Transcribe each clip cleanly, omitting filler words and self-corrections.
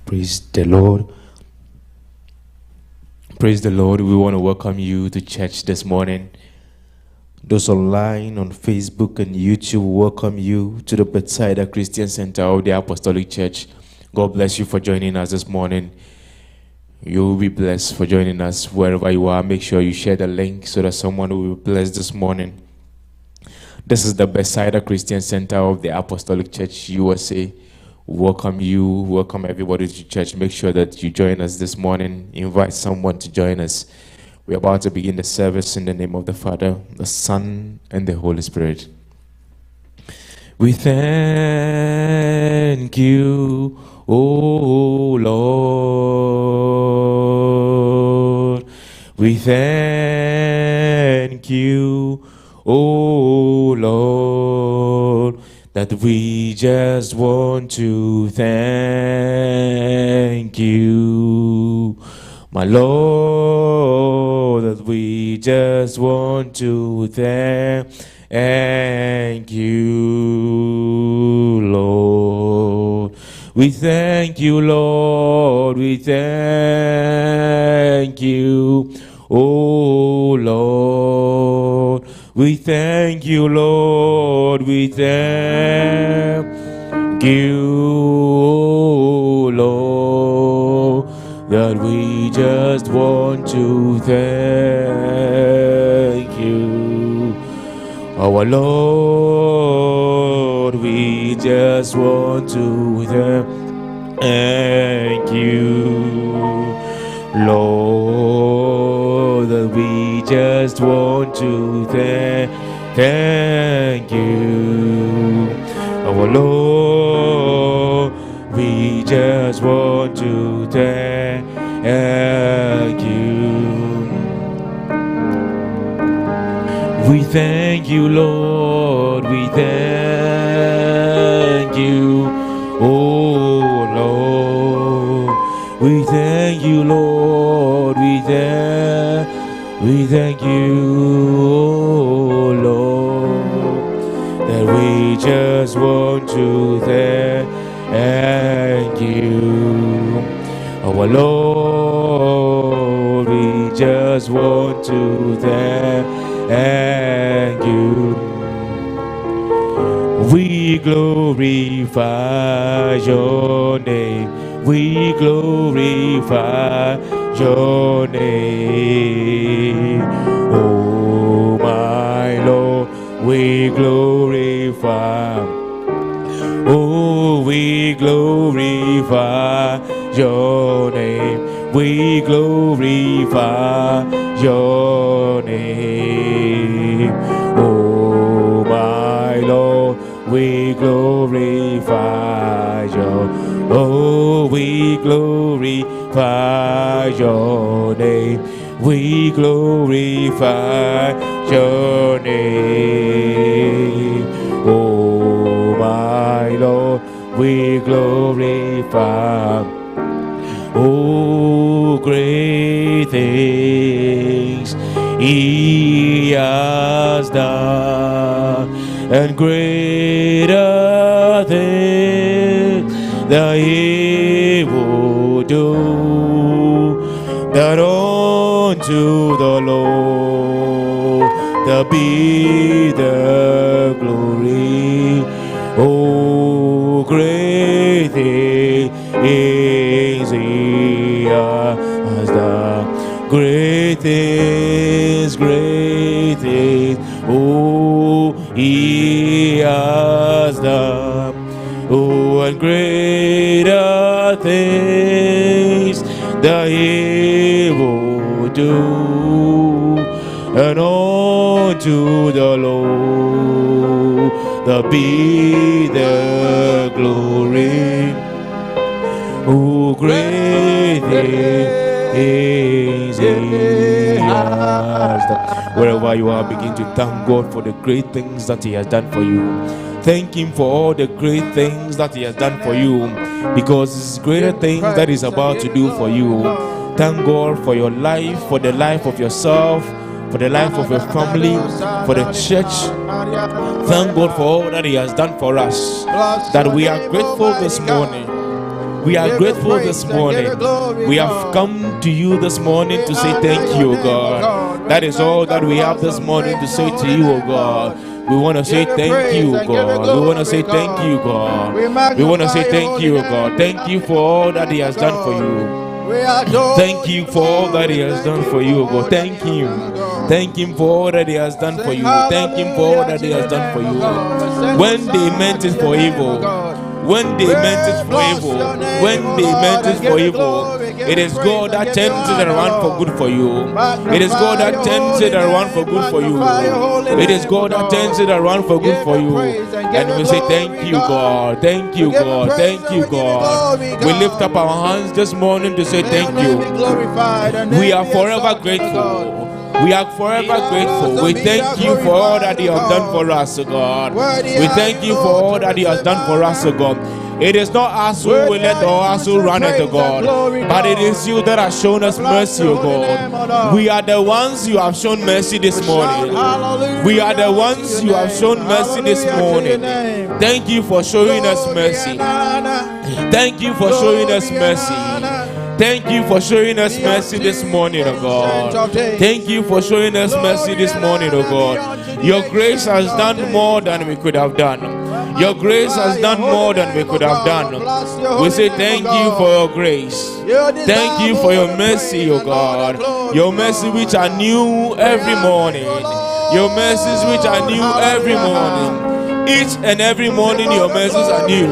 Praise the Lord. Praise the Lord. We want to welcome you to church this morning. Those online on Facebook and YouTube, welcome you to the Bethsaida Christian Center of the Apostolic Church. God bless you for joining us this morning. You will be blessed for joining us wherever you are. Make sure you share the link so that someone will be blessed this morning. This is the Bethsaida Christian Center of the Apostolic Church USA. Welcome you, welcome everybody to church. Make sure that you join us this morning. Invite someone to join us. We're about to begin the service in the name of the Father, the Son, and the Holy Spirit. We thank you, O Lord. We thank you, O Lord, that we just want to thank you, my Lord, that we just want to thank you, Lord. We thank you, Lord. We thank you, oh Lord. We thank you, Lord. We thank you, Lord, that we just want to thank you, our Lord. We just want to thank you, Lord, that we just want to thank you, our Lord. We just want to thank you. We thank you, Lord. We thank you, oh Lord. We thank you, Lord. We thank you, oh Lord, that we just want to thank you, our Lord. We just want to thank you. We glorify your name. We glorify your name, oh my Lord. We glorify, oh, we glorify your name. We glorify your name, oh my Lord. We glorify your, oh, we glorify your name. We glorify your name, oh my Lord. We glorify, oh, great things he has done, and greater things that he will do, that unto the Lord that be the glory. Oh, great things he has done, great things, oh, he has done, oh, and greater things that he will do, and unto the Lord that be the glory. Oh, great things he has done. Wherever you are, begin to thank God for the great things that he has done for you. Thank him for all the great things that he has done for you, because it's greater things that he's about to do for you. Thank God for your life, for the life of yourself, for the life of your family, for the church. Thank God for all that he has done for us, that we are grateful this morning. We are grateful this morning. We have come to you this morning to say thank you, O God. That is all that we have this morning to say to you, O God. We want to say thank you, God. We want to say thank you, God. We want to say thank you, God. Thank you for all that He has done for you. Thank you for all that He has done for you, God. Thank Him. Thank Him for all that He has done for you. Thank Him for all that He has done for you. When they meant it for evil, when they meant it for evil, when they meant it for evil, it is God that turns it around for good for you. It is God that turns it around for good for you. It is God that turns it around for good for you. And we say thank you, God. Thank you, God. Thank you, God. We lift up our hands this morning to say thank you. We are forever grateful. We are forever grateful. We thank you for all that you have done for us, O God. We thank you for all that you have done for us, O God. It is not us who will let us who run it, O God, but it is you that has shown us mercy, O God. We are the ones you have shown mercy this morning. We are the ones you have shown mercy this morning. Thank you for showing us mercy. Thank you for showing us mercy. Thank you for showing us mercy this morning, O God. Thank you for showing us mercy this morning, O God. Your grace has done more than we could have done. Your grace has done more than we could have done. We say thank you for your grace. Thank you for your mercy, O God. Your mercy which are new every morning. Your mercies which are new every morning. Each and every morning your mercies are new.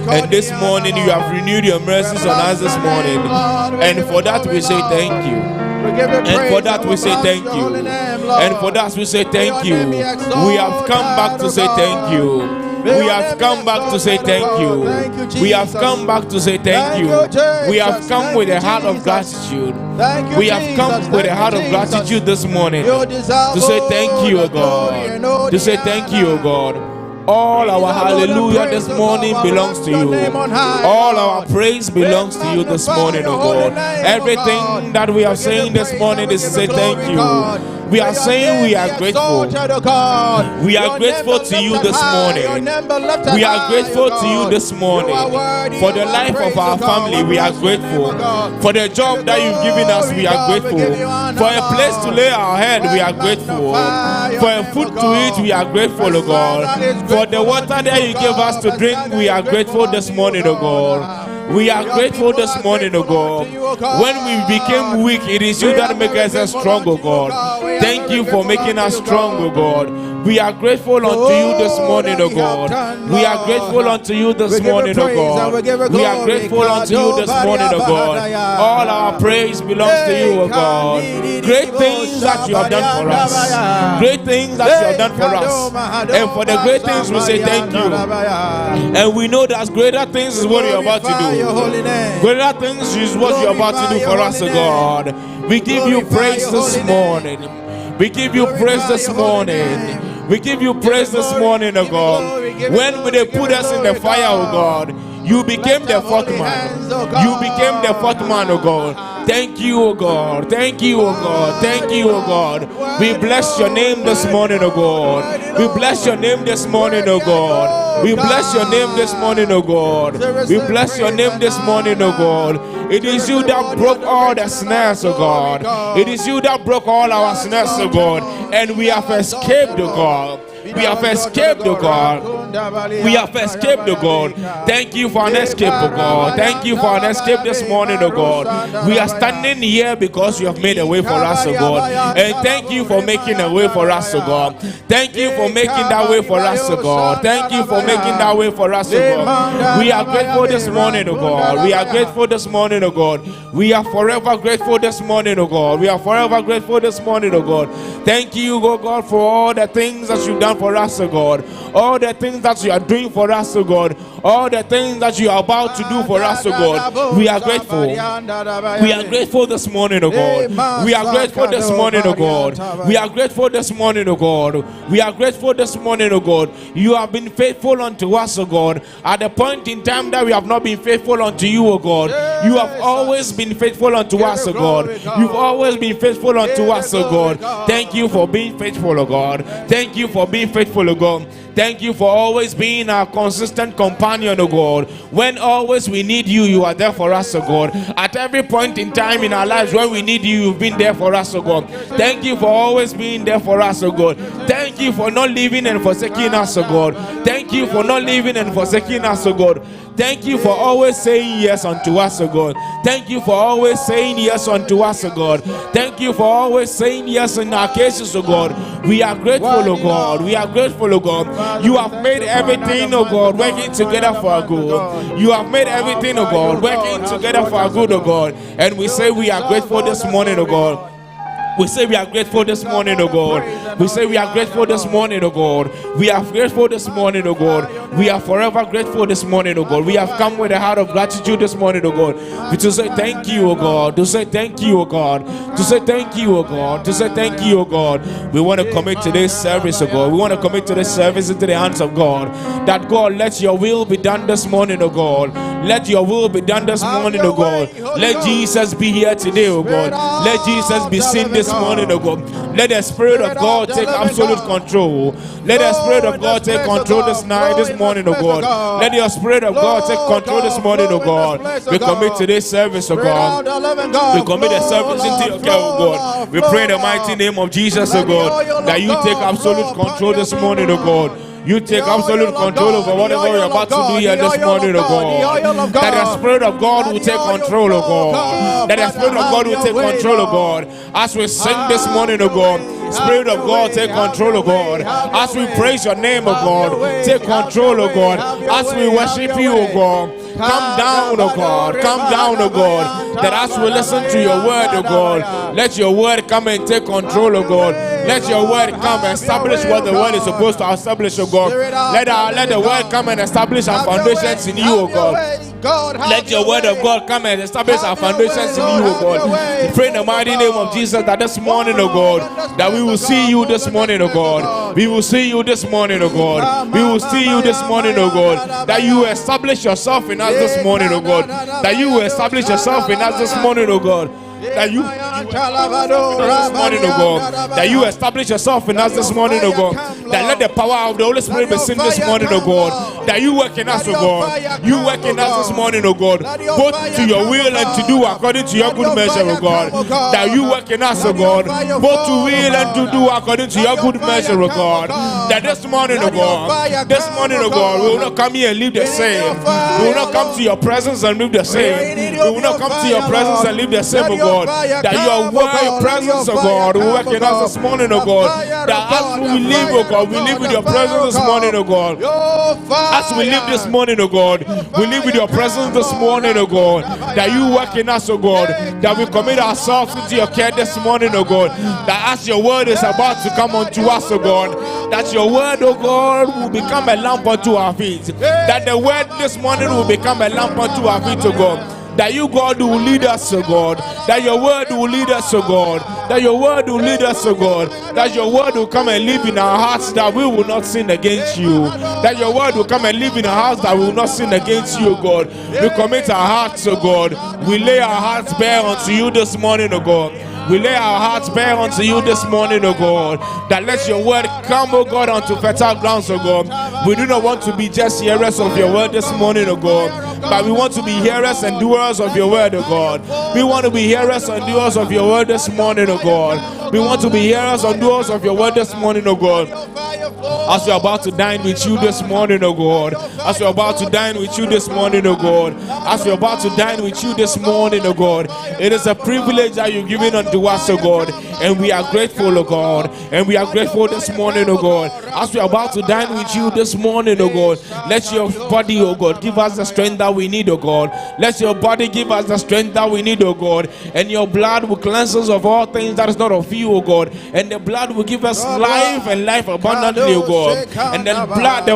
And this morning you have renewed your mercies on us this morning. And for that we say thank you. And for that we say thank you. And for that we say thank you. We have come back to say thank you. We have come back to say thank you. We have come back to say thank you. We have come with a heart of gratitude. We have come with a heart of gratitude this morning to say thank you, O God. To say thank you, O God. All our hallelujah this morning belongs to you. All our praise belongs to you this morning, O God. Everything that we are saying this morning is to say thank you. We are saying we are grateful. We are grateful to you this morning. We are grateful to you this morning. For the life of our family, we are grateful. For the job that you've given us, we are grateful. For a place to lay our head, we are grateful. For a food to eat, we are grateful, O God. For the water that you gave us to drink, we are grateful this morning, O God. We are grateful this morning, O God. When we became weak, it is you that make us strong, O God. Thank you for making us strong, O God. We are grateful unto you this morning, O God. We are grateful unto you this morning, O God. We are grateful unto you this morning, O God. All our praise belongs to you, O God. Great things that you have done for us. Great things that you have done for us. And for the great things we say thank you. And we know that greater things is what you're about to do. Greater things is what you're about to do for us, O God. We give you praise this morning. We give you praise this morning. We give you praise this morning, O God. When they put us in the fire, O God, you became the fourth man. You became the fourth man, O God. Thank you, O God. Thank you, O God. Thank you, O God. We bless your name this morning, O God. We bless your name this morning, O God. We bless your name this morning, O God. We bless your name this morning, O God. It is you that broke all the snares, O God. It is you that broke all our snares, O God. And we have escaped, O God. We have escaped, O God. We have escaped, O God. Thank you for an escape, O God. Thank you for an escape this morning, O God. We are standing here because you have made a way for us, O God. And thank you for making a way for us, O God. Thank you for making that way for us, O God. Thank you for making that way for us, O God. We are grateful this morning, O God. We are grateful this morning, O God. We are forever grateful this morning, O God. We are forever grateful this morning, O God. Thank you, O God, for all the things that you've done for us, O God. All the things that you are doing for us, O God. All the things that you are about to do for us, O God. We are grateful. We are grateful this morning, O God. We are grateful this morning, O God. We are grateful this morning, O God. We are grateful this morning, O God. You have been faithful unto us, O God. At the point in time that we have not been faithful unto you, O God, you have always been faithful unto us, O God. You've always been faithful unto us, O God. Thank you for being faithful, O God. Thank you for being faithful, O God. Thank you for always being our consistent companion, O God. When always we need you, you are there for us, O God. At every point in time in our lives when we need you, you've been there for us, O God. Thank you for always being there for us, O God. Thank you for not leaving and forsaking us, O God. Thank you for not leaving and forsaking us, O God. Thank you for always saying yes unto us, O God. Thank you for always saying yes unto us, O God. Thank you for always saying yes in our cases, O God. We are grateful, O God. We are grateful, O God. You have made everything, O God, working together for our good. You have made everything, O God, working together for our good, O God. And we say we are grateful this morning, O God. We say we are grateful this morning, O God. We say we are grateful this morning, O God. We are grateful this morning, O God. We are forever grateful this morning, O God. We have come with a heart of gratitude this morning, O God. To say thank you, O God. To say thank you, O God. To say thank you, O God. To say thank you, O God. We want to commit today's service, O God. We want to commit today's service into the hands of God. That God, let your will be done this morning, O God. Let your will be done this morning, O God. Let Jesus be here today, O God. Let Jesus be seen this morning, O God. Let the Spirit of God take absolute control. Let the Spirit of God take control this night, this morning, O God. Let your Spirit of God take control this morning, O God. We commit today's service, O God. We commit the service into your care, O God. We pray in the mighty name of Jesus, O God, that you take absolute control this morning, O God. You take absolute control over whatever you're about to do here this morning, O God. That the Spirit of God will take control, O God. That the Spirit of God will take control, O God. As we sing this morning, O God, Spirit of God, take control, O God. As we praise your name, O God, take control, O God. As we worship you, O God, come down, O God. Come down, O God. That as we listen to your word, O God, let your word come and take control, O God. Let your word come and establish what the word is supposed to establish, O God. Let the word come and establish our foundations in you, O God. Let your word of God come and establish our foundations in you, O God. We pray in the mighty name of Jesus that this morning, O God, that we will see you this morning, O God. We will see you this morning, O God. We will see you this morning, O God. That you establish yourself in us this morning, O God. That you will establish yourself in us this morning, O God. That you this morning, O God. That you establish yourself in us this morning, O God. That let the power of the Holy Spirit be seen this morning, O God. That you work in us, O God. You work in us this morning, O God. Both to your will and to do according to your good measure, O God. That you work in us, O God. Both to will and to do according to your good measure, O God. That this morning, O God. This morning, O God, we will not come here and live the same. We will not come to your presence and live the same. We will not come to your presence and live the same, O God. That your word, presence, O God, will work in us this morning, O God. That as we live, O God, we live with your presence this morning, O God. As we live this morning, O God, we live with your presence this morning, O God. That you work in us, O God. That we commit ourselves into your care this morning, O God. That as your word is about to come unto us, O God, that your word, O God, will become a lamp unto our feet. That the word this morning will become a lamp unto our feet, O God. That you, God, will lead us, O God. That your word will lead us, O God. That your word will lead us, O God. That your word will come and live in our hearts, that we will not sin against you. That your word will come and live in our hearts, that we will not sin against you, O God. We commit our hearts, O God. We lay our hearts bare unto you this morning, O God. We lay our hearts bare unto you this morning, O God. That let your word come, O God, onto fertile grounds, O God. We do not want to be just hearers of your word this morning, O God. But we want to be hearers and doers of your word, O God. We want to be hearers and doers of your word this morning, O God. We want to be hearers and doers of your word this morning, O God. As we're about to dine with you this morning, O God. As we're about to dine with you this morning, O God. As we're about to dine with you this morning, O God. It is a privilege that you've given unto us, O God. And we are grateful, O God. And we are grateful this morning, O God. As we're about to dine with you this morning, O God. Let your body, O God, give us the strength that we need, O God. Let your body give us the strength that we need, O God. And your blood will cleanse us of all things that is not of you, O God. And the blood will give us life and life abundantly, O God. And the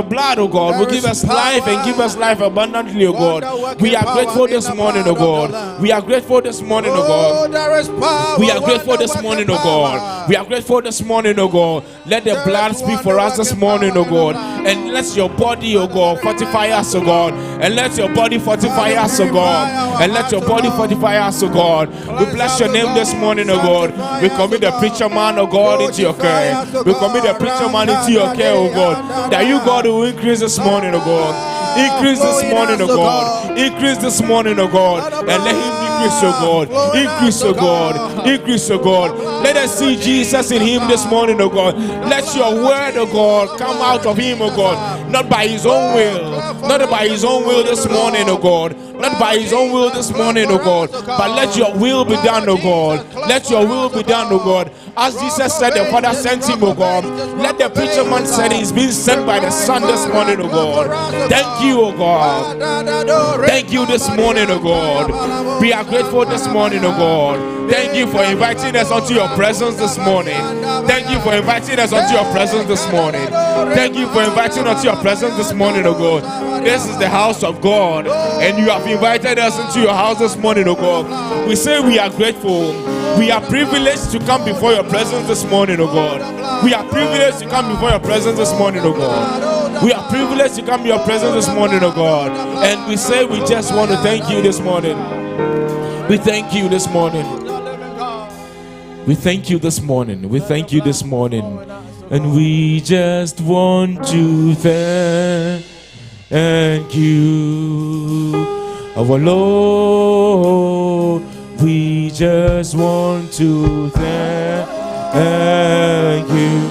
blood, O God, will give us life and give us life abundantly, O God. We are grateful this morning, O God. We are grateful this morning, O God. We are grateful this morning, O God. We are grateful this morning, O God. Let the blood speak for us this morning, O God. And let your body, oh God, fortify us, oh God. And let your body fortify us, oh God. And let your body fortify us, oh God. We bless your name this morning, oh God. We commit the preacher man, oh God, into your care. We commit the preacher man into your care, oh God. That you, God, will increase this morning, oh God. Increase this morning, oh God. Increase this morning, oh God. And let him increase, oh God. Increase, oh God. Increase, oh God. Let us see Jesus in him this morning, oh God. Let your word, oh God, come out of him, oh God. Not by his own will. Not by his own will this morning, oh God. Not by his own will this morning, oh God. But let your will be done, oh God. Let your will be done, oh God. As Jesus said, the Father sent him, oh God. Let the preacher man say he's being sent by the Son this morning, oh God. Thank you, oh God. Thank you this morning, oh God. We are grateful this morning, oh God. Thank you for inviting us onto your presence this morning. Thank you for inviting us onto your presence this morning. Thank you for inviting us to your presence this morning, oh God. This is the house of God, and you have invited us into your house this morning, oh God. We say we are grateful. We are privileged to come before your presence this morning, oh God. We are privileged to come before your presence this morning, oh God. We are privileged to come to your presence this morning, oh God. And we say we just want to thank you this morning. We thank you this morning. We thank you this morning. We thank you this morning. And we just want to thank you, our Lord. We just want to thank you.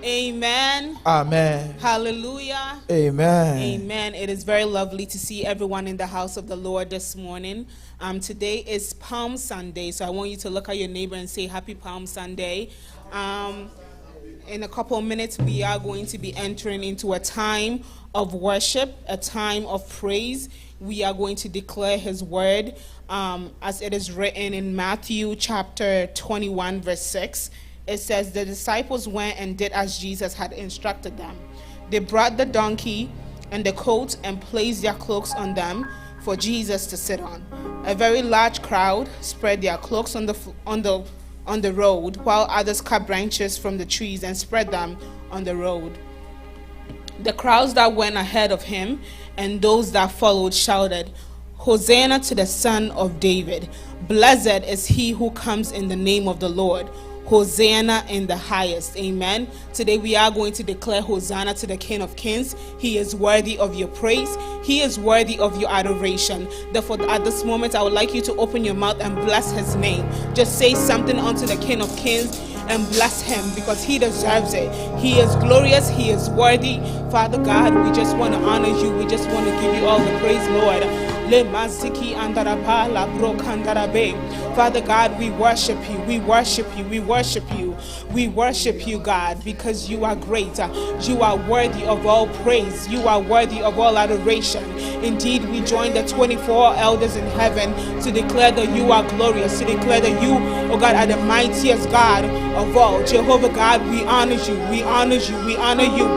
Amen. Amen. Hallelujah. Amen. Amen. It is very lovely to see everyone in the house of the Lord this morning. Today is Palm Sunday, so I want you to look at your neighbor and say Happy Palm Sunday. In a couple of minutes, we are going to be entering into a time of worship, a time of praise. We are going to declare his word as it is written in Matthew chapter 21, verse 6. It says, the disciples went and did as Jesus had instructed them. They brought the donkey and the colt and placed their cloaks on them for Jesus to sit on. A very large crowd spread their cloaks on the road, while others cut branches from the trees and spread them on the road. The crowds that went ahead of him and those that followed shouted, Hosanna to the Son of David. Blessed is he who comes in the name of the Lord. Hosanna in the highest. Amen. Today we are going to declare Hosanna to the King of Kings. He is worthy of your praise. He is worthy of your adoration. Therefore, at this moment, I would like you to open your mouth and bless his name. Just say something unto the King of Kings and bless him because he deserves it. He is glorious. He is worthy. Father God, we just want to honor you. We just want to give you all the praise, Lord. Father God, we worship you. We worship you. We worship you. We worship you, God, because you are great. You are worthy of all praise. You are worthy of all adoration. Indeed, we join the 24 elders in heaven to declare that you are glorious, to declare that you, oh God, are the mightiest God of all. Jehovah God, we honor you. We honor you. We honor you.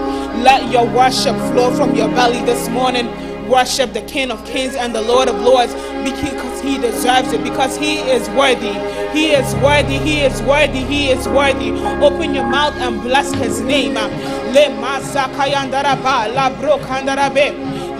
Let your worship flow from your belly this morning. Worship the King of Kings and the Lord of Lords because he deserves it, because he is worthy. He is worthy. He is worthy. He is worthy. Open your mouth and bless his name.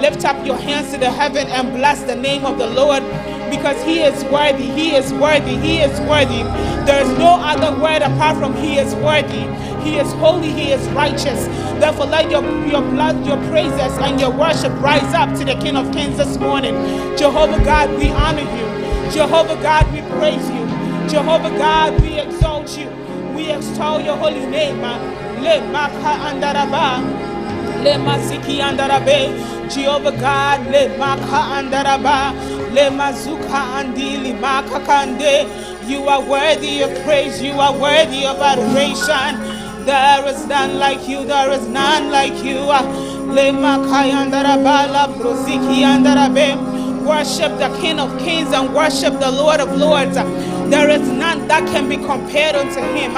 Lift up your hands to the heaven and bless the name of the Lord because he is worthy. He is worthy. He is worthy. There is no other word apart from he is worthy. He is holy. He is righteous. Therefore, let your blood, your praises, and your worship rise up to the King of Kings this morning. Jehovah God, we honor you. Jehovah God, we praise you. Jehovah God, we exalt you. We extol your holy name. Jehovah God, you are worthy of praise. You are worthy of adoration. There is none like you. There is none like you. Worship the King of Kings and worship the Lord of Lords. There is none that can be compared unto him.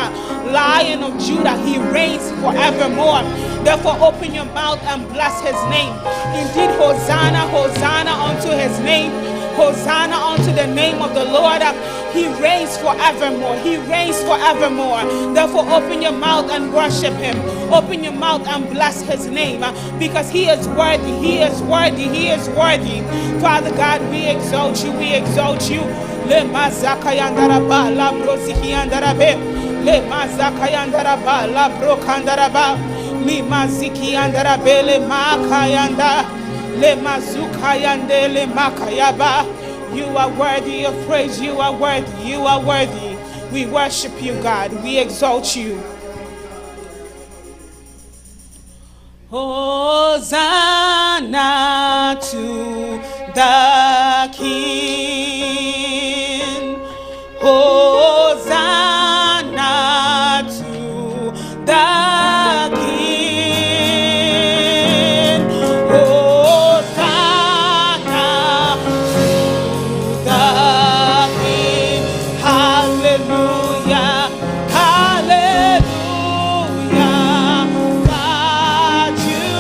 Lion of Judah, he reigns forevermore. Therefore, open your mouth and bless his name. Indeed, Hosanna, Hosanna unto his name. Hosanna unto the name of the Lord. He reigns forevermore. He reigns forevermore. Therefore, open your mouth and worship him. Open your mouth and bless his name, because he is worthy. He is worthy. He is worthy. Father God, we exalt you. We exalt you. Le mazakayandaraba la brosikiandarabe. Le mazakayandaraba la brokandaraba. Li mazikiyandarabe le makayanda. Le mazukayande le makayaba. You are worthy of praise. You are worthy. You are worthy. We worship you, God. We exalt you. Hosanna to the King. Hosanna to the King. Hosanna to the King. Hallelujah. Hallelujah. God, you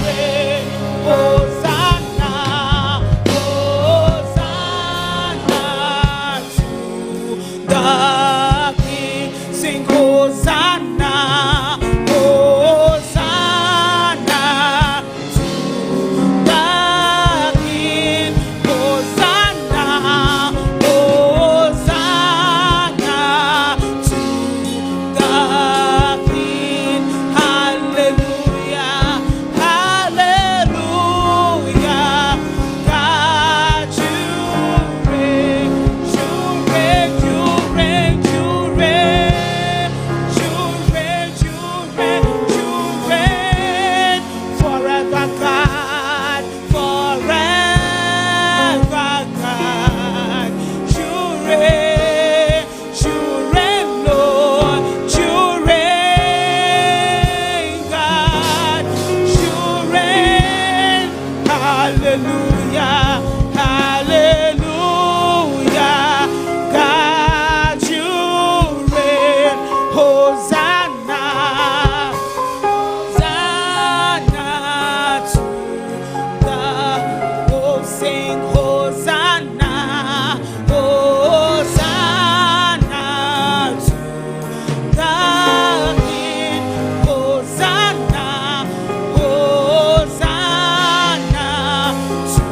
reign. Hosanna. Hosanna to the King. Sing Hosanna. Hosanna to the King. Hosanna. Hosanna to the King. Hallelujah. Hallelujah. God, you reign. You reign. You reign. You reign. You reign. You reign. You reign. Forever, God. Forever, God. You reign. You reign, Lord. You reign, God. You reign. Hallelujah. Hallelujah. God, you reign. Hosanna. Hosanna to the oh, sing Hosanna. Hosanna to the King. Hosanna. Hosanna to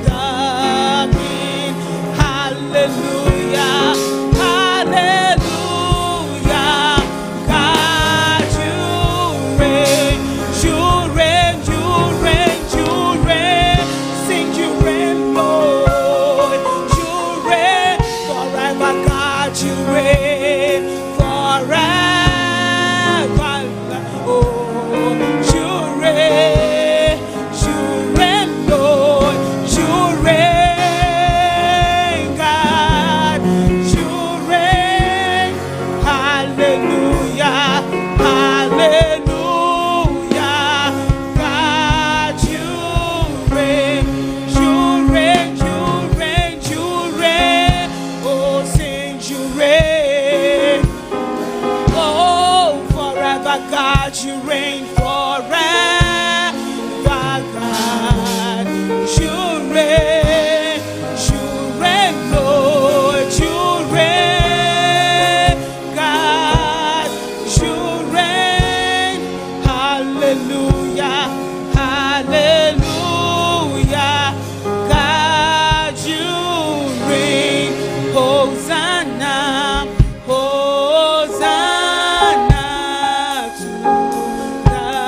the King. Hallelujah. Hallelujah. God, you reign. You reign. You reign. You reign. Sing you reign, Lord. You reign forever, God. You reign forever. Oh, you reign. You reign, Lord. You reign, God. You reign. Hallelujah. Hallelujah. God, you reign. You reign. You reign. You reign. Oh, sing you reign. Oh, forever, God, you reign forever, God. You reign. You reign, Lord. You reign, God. You reign. Hallelujah. Hallelujah. God, you reign. Hosanna. Hosanna to the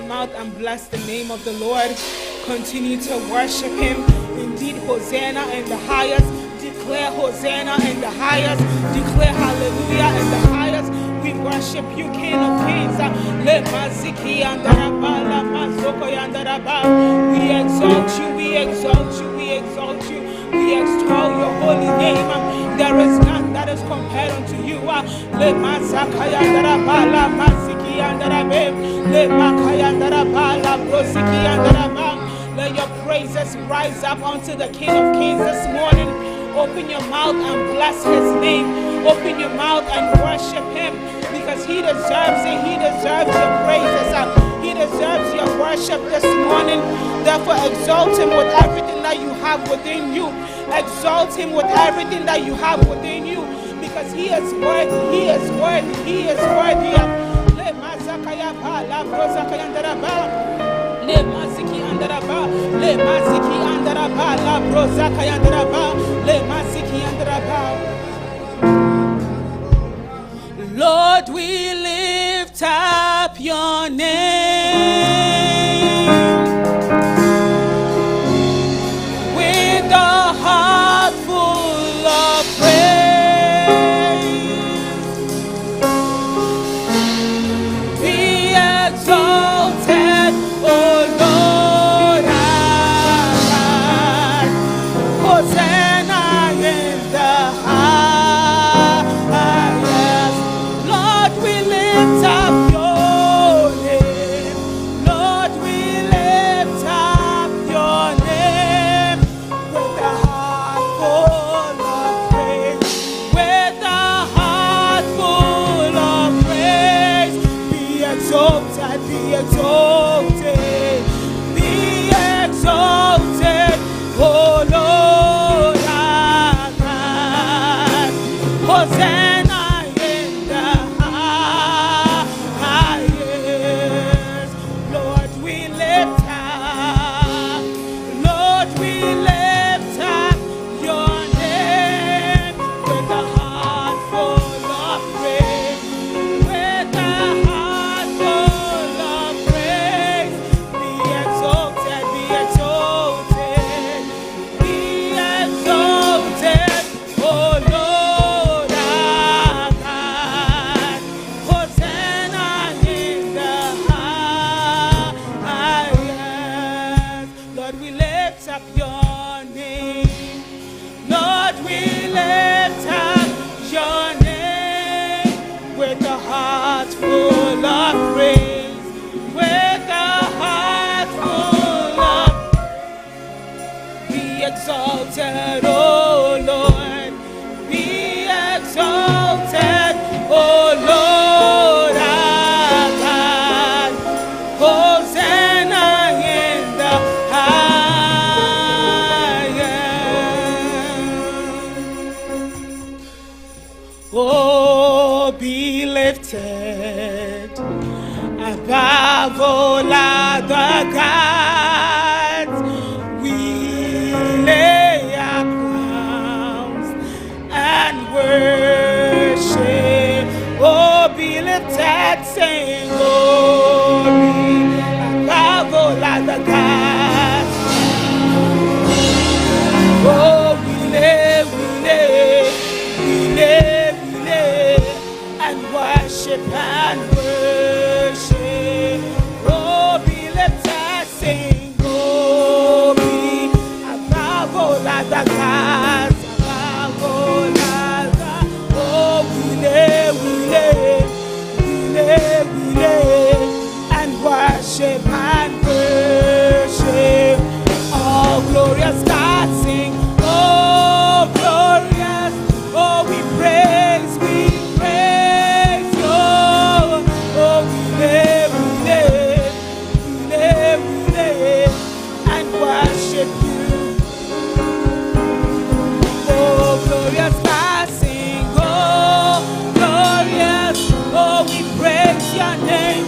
mouth and bless the name of the Lord. Continue to worship him. Indeed, Hosanna in the highest. Declare Hosanna in the highest. Declare hallelujah in the highest. We worship you, King of Kings. We exalt you, we exalt you, we exalt you. We extol your holy name. There is none that is compared unto you. Let your praises rise up unto the King of Kings this morning. Open your mouth and bless his name. Open your mouth and worship him, because he deserves it. He deserves your praises. He deserves your worship this morning. Therefore, exalt him with everything that you have within you. Exalt him with everything that you have within you, because he is worthy. He is worthy. He is worthy. Le maziki andaraba, le maziki andaraba, la brozaka yandaraba, le maziki andaraba. Lord, we lift up your name with a heart full of praise. Be exalted, O Lord, our God. Hosanna in the highest. Lord, we lift up your name. Lord, we lift up your name with a heart full of praise. With a heart full of praise. Be exalted, be exalted, be exalted, O Lord our God. Hosanna in the highest. Lord, we lift up, Lord, we lift up your name with a heart full of praise. With a heart full of praise. Be exalted, be exalted, be exalted, O Lord our God. Hosanna in the highest. Lord, we lift up your name. Lord, we lift up your name with a heart full of praise. With a heart full of be exalted, O Lord. Be exalted, O Lord our God. Hosanna in the highest. Oh, be lifted above all other gods. We lay our crowns and worship. Oh, be lifted, sing glory above all other gods. Oh, we lay, and worship and worship. Oh, be lifted, sing glory above all other gods, above all other. Oh, we lay, and worship and worship. Oh, glorious God, sing. Oh, glorious. Oh, we praise you. Oh, we lay, and worship you. Oh, glorious God, sing. Oh, glorious. Oh, we praise your name.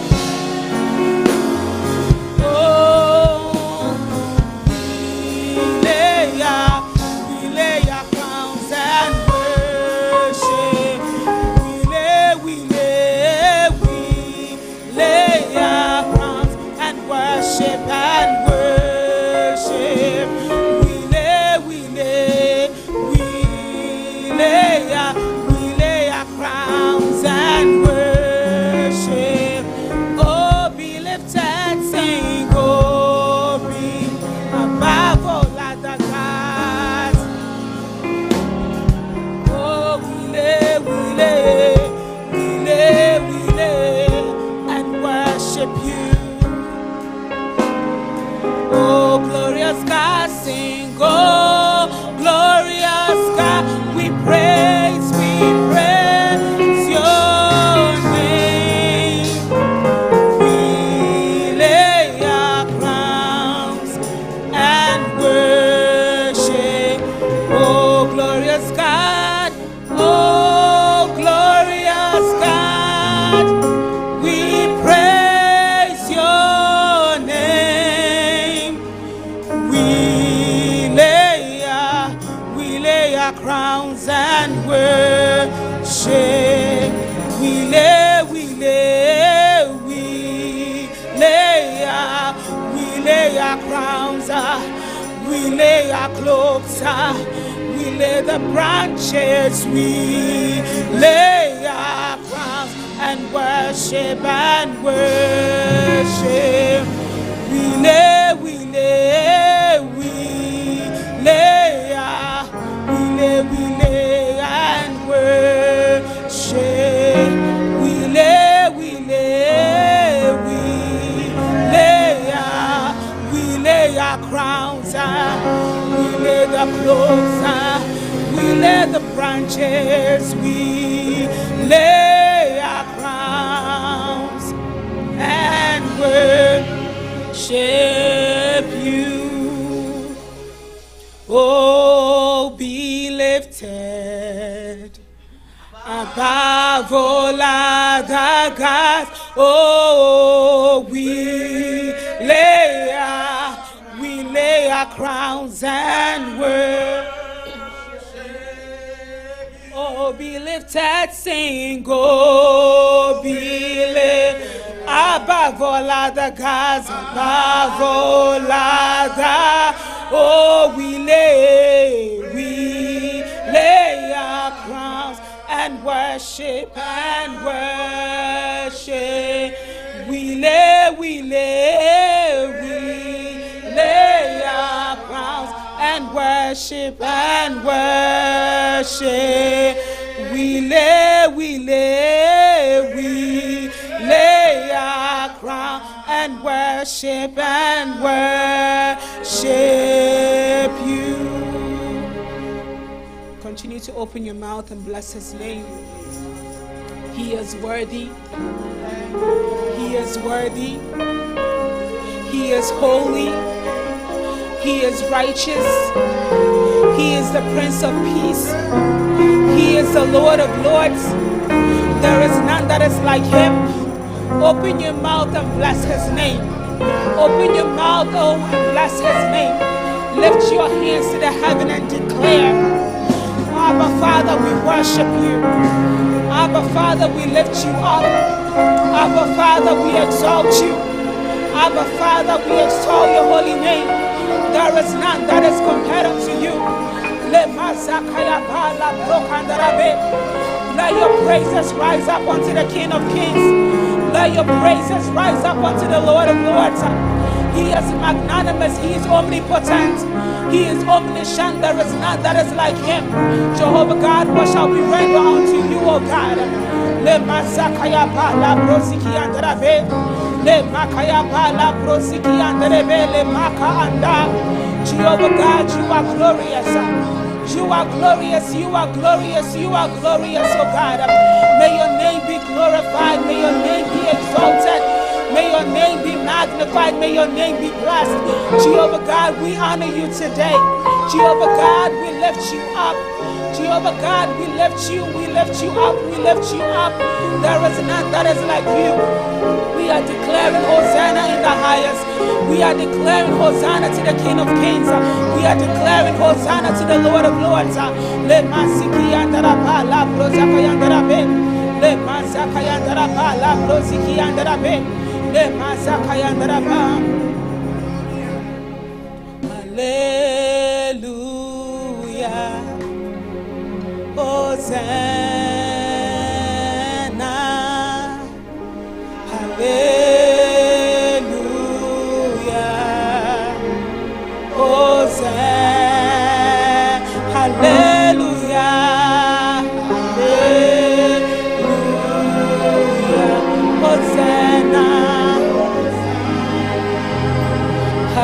you. Oh, glorious God, sing. Oh, glorious God, we praise your name. We lay our crowns and worship. Oh, glorious God, oh, glorious God, we praise your name. We lay our crowns and worship. We lay our crowns, we lay our cloaks, we lay the branches, we lay our crowns and worship. We lay and worship. We lay our crowns, we lay the clothes, we lay the branches, we lay our crowns and worship you. Oh, be lifted above all other gods. Oh, we lay our crowns and worship. Oh, be lifted, sing. Oh, be lifted above all other gods, above all other. Oh, we lay our crowns and worship. We lay our crowns and worship. We lay our crown and worship you. Continue to open your mouth and bless his name. He is worthy. He is worthy. He is holy. He is righteous. He is the Prince of Peace. He is the Lord of Lords. There is none that is like him. Open your mouth and bless his name. Open your mouth, oh, and bless his name. Lift your hands to the heaven and declare, Abba Father, we worship you. Abba Father, we lift you up. Abba Father, we exalt you. Abba Father, we extol your holy name. There is none that is compared unto you. Let your praises rise up unto the King of Kings. Let your praises rise up unto the Lord of Lords. He is magnanimous. He is omnipotent. He is omniscient. There is none that is like him. Jehovah God, what shall we render unto you, O God? Le masakaya la prosiki andrabe. Le makaya la prosiki andrabe. Le maka anda. Jehovah God, you are glorious. You are glorious, you are glorious, you are glorious, oh God. May your name be glorified, may your name be exalted, may your name be magnified, may your name be blessed. Jehovah God, we honor you today. Jehovah God, we lift you up. Jehovah God, we lift you up, we lift you up. There is none that is like you. We are declaring Hosanna in the highest. We are declaring Hosanna to the King of Kings. We are declaring Hosanna to the Lord of Lords. Le masiki yandaraba la brozaka yandarabe. Le masaka yandaraba la broziki yandarabe. Le masaka yandaraba. Hallelujah. Hosanna. Hallelujah. Hosanna. Hallelujah. Hallelujah. Hosanna.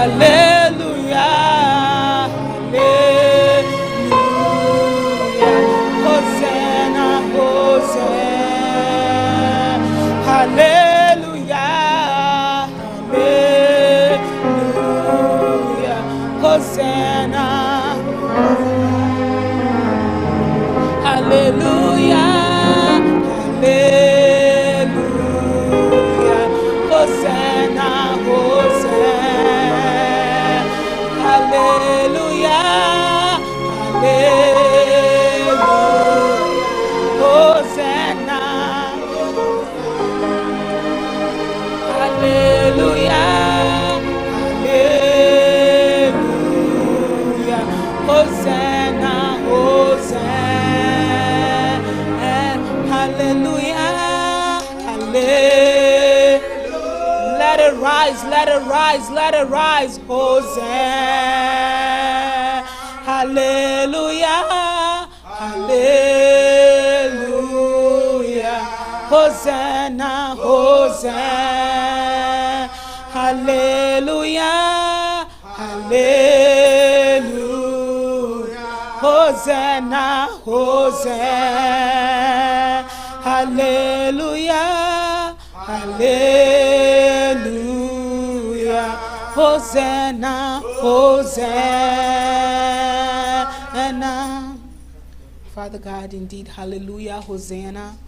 Hallelujah. Hosanna, Hosanna. Hallelujah. Hallelujah. Hosanna. Hallelujah. Hallelujah. Hosanna, Hosanna. Hallelujah. Hallelujah. Hosanna. Hallelujah. Hallelujah. Hosanna, Hosanna. Hallelujah. Hallelujah. Let it rise, let it rise, let it rise. Hosanna. Hallelujah. Hallelujah. Hosanna, Hosanna. Hallelujah. Hallelujah. Hosanna, Hosanna. Hallelujah. Hallelujah. Hosanna, Hosanna. Father God, indeed, hallelujah, Hosanna.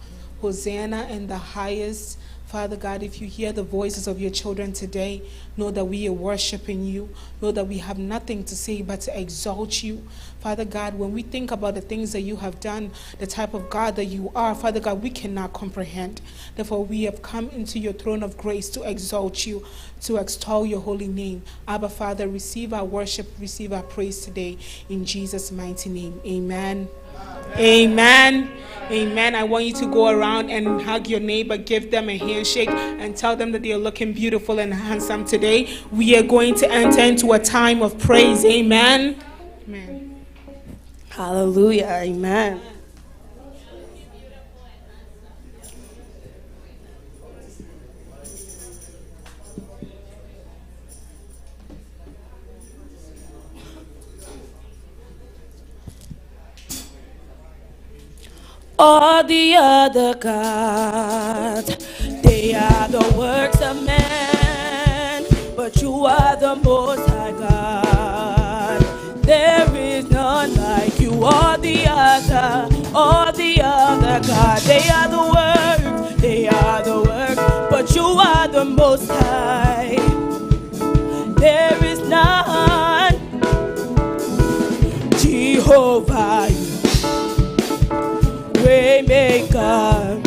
Hosanna in the highest. Father God, if you hear the voices of your children today, know that we are worshiping you. Know that we have nothing to say but to exalt you. Father God, when we think about the things that you have done, the type of God that you are, Father God, we cannot comprehend. Therefore, we have come into your throne of grace to exalt you, to extol your holy name. Abba, Father, receive our worship, receive our praise today. In Jesus' mighty name, amen. Amen. Amen. I want you to go around and hug your neighbor, give them a handshake, and tell them that they are looking beautiful and handsome today. We are going to enter into a time of praise. Amen. Amen. Hallelujah. Amen. All the other gods, they are the works of man, but you are the most high God. There is none like you. All the other gods, they are the works, but you are the most high. There is none. Jehovah, Waymaker,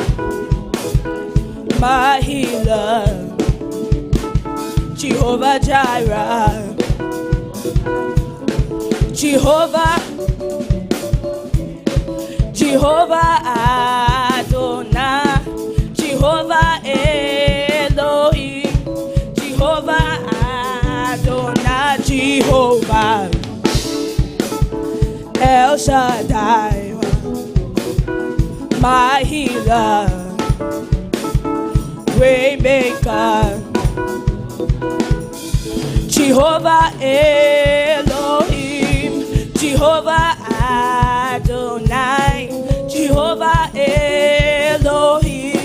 my healer, Jehovah Jireh, Jehovah Adonai, Jehovah Elohim, Jehovah Adonai, Jehovah El Shaddai, my healer, Waymaker, Jehovah Elohim, Jehovah Adonai, Jehovah Elohim,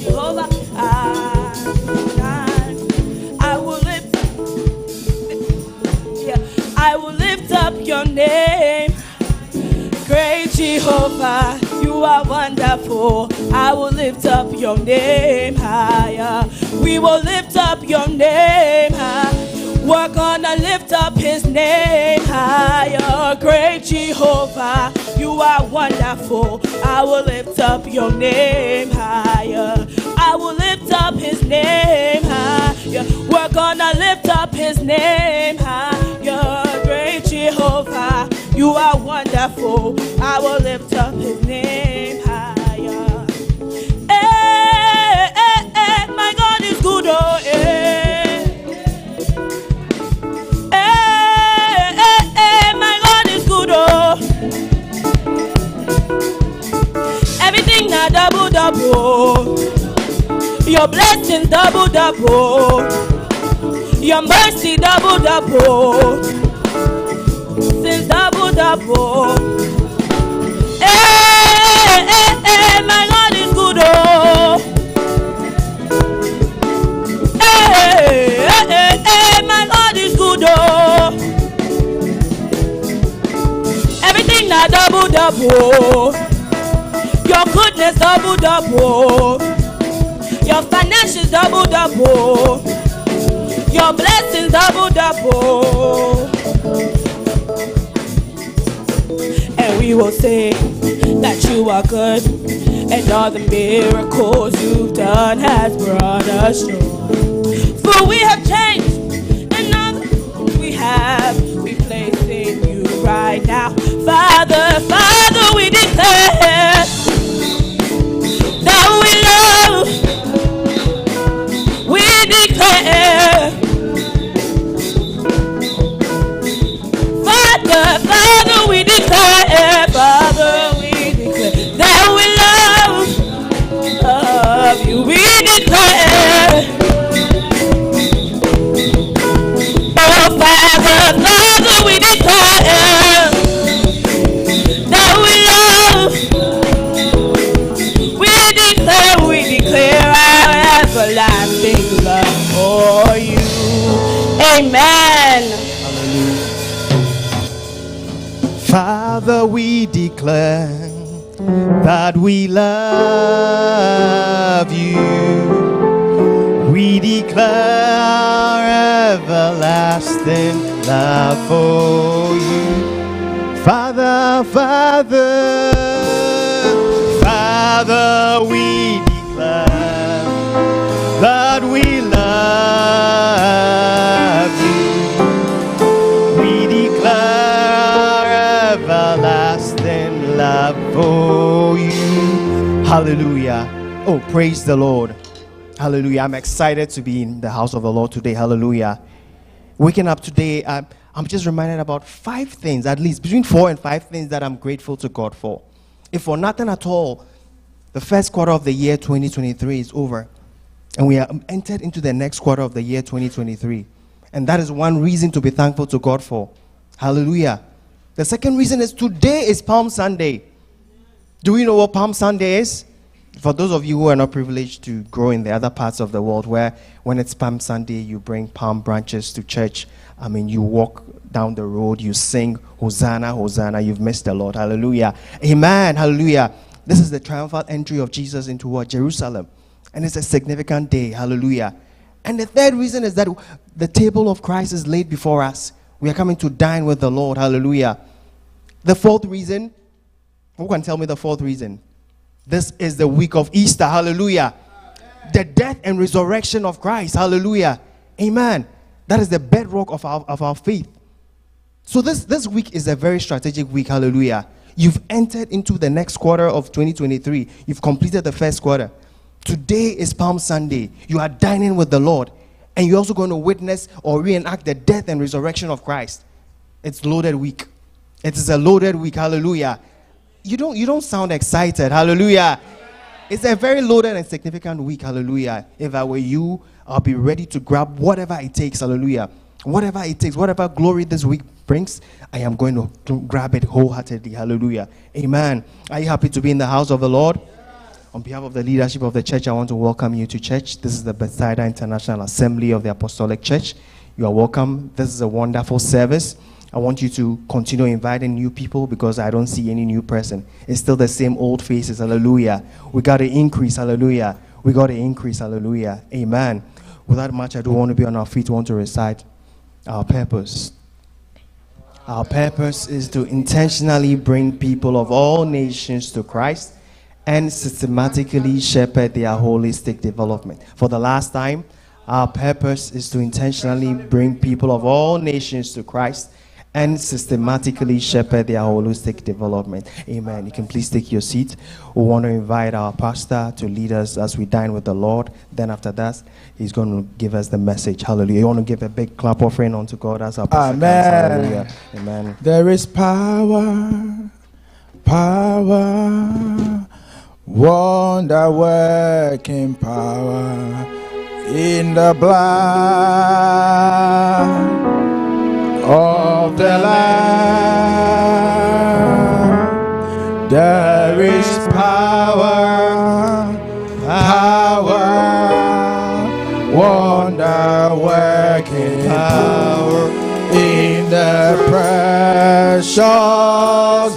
Jehovah Adonai. I will lift up your name, great Jehovah. You are wonderful. I will lift up your name higher. We will lift up your name higher. We're gonna lift up his name higher. Great Jehovah, you are wonderful. I will lift up your name higher. I will lift up his name higher. We're gonna lift up his name higher. Great Jehovah, you are wonderful. I will lift up his name higher. Hey, hey, hey, my God is good, oh, hey. Hey, hey, hey, my God is good, oh. Everything now double, double. Your blessings double, double. Your mercy double double, since double double. Hey, hey, hey, my God is good, oh. Hey, hey, hey, hey, my God is good, oh. Everything now double double. Your goodness double double. Your finances double double. Your blessings double double. And we will say that you are good, and all the miracles you've done has brought us joy. For we have changed, and now we place in you right now. Father, Father, we declare that we love, we declare. Father, Father, we declare, Father, we declare that we love you, we declare. Oh, Father, Father, we declare that we love, we declare our everlasting love for you. Amen. Father, we declare that we love you. We declare our everlasting love for you. Father, Father, Father, we declare that we love you. We declare everlasting love for you. Hallelujah. Oh, praise the Lord. Hallelujah. I'm excited to be in the house of the Lord today. Hallelujah. Waking up today, I'm just reminded about 5 things, at least between 4 and 5 things that I'm grateful to God for. If for nothing at all, the first quarter of the year 2023 is over, and we are entered into the next quarter of the year 2023. And that is one reason to be thankful to God for. Hallelujah. The second reason is today is Palm Sunday. Do we know what Palm Sunday is? For those of you who are not privileged to grow in the other parts of the world, where when it's Palm Sunday, you bring palm branches to church. I mean, you walk down the road, you sing, Hosanna, Hosanna. You've missed the Lord. Hallelujah. Amen. Hallelujah. This is the triumphal entry of Jesus into what? Jerusalem. And it's a significant day. Hallelujah. And the third reason is that the table of Christ is laid before us. We are coming to dine with the Lord. Hallelujah. The fourth reason, who can tell me the fourth reason? This is the week of Easter. Hallelujah. The death and resurrection of Christ. Hallelujah. Amen. That is the bedrock of our faith. So this week is a very strategic week. Hallelujah. You've entered into the next quarter of 2023. You've completed the first quarter. Today is Palm Sunday. You are dining with the Lord. And you're also going to witness or reenact the death and resurrection of Christ. It's loaded week. It is a loaded week. Hallelujah. You don't sound excited. Hallelujah. It's a very loaded and significant week. Hallelujah. If I were you, I'll be ready to grab whatever it takes. Hallelujah. Whatever it takes, whatever glory this week brings, I am going to grab it wholeheartedly. Hallelujah. Amen. Are you happy to be in the house of the Lord? On behalf of the leadership of the church, I want to welcome you to church. This is the Bethsaida International Assembly of the Apostolic Church. You are welcome. This is a wonderful service. I want you to continue inviting new people because I don't see any new person. It's still the same old faces. Hallelujah. We got to increase. Hallelujah. We got to increase. Hallelujah. Amen. Without much ado, want to be on our feet. Want to recite our purpose. Our purpose is to intentionally bring people of all nations to Christ and systematically shepherd their holistic development. For the last time, our purpose is to intentionally bring people of all nations to Christ and systematically shepherd their holistic development. Amen. You can please take your seat. We want to invite our pastor to lead us as we dine with the Lord. Then after that, he's going to give us the message. Hallelujah. You want to give a big clap offering unto God as our pastor comes. Hallelujah. Amen. There is power, wonder-working power in the blood of the Lamb. There is power, wonder-working power in the precious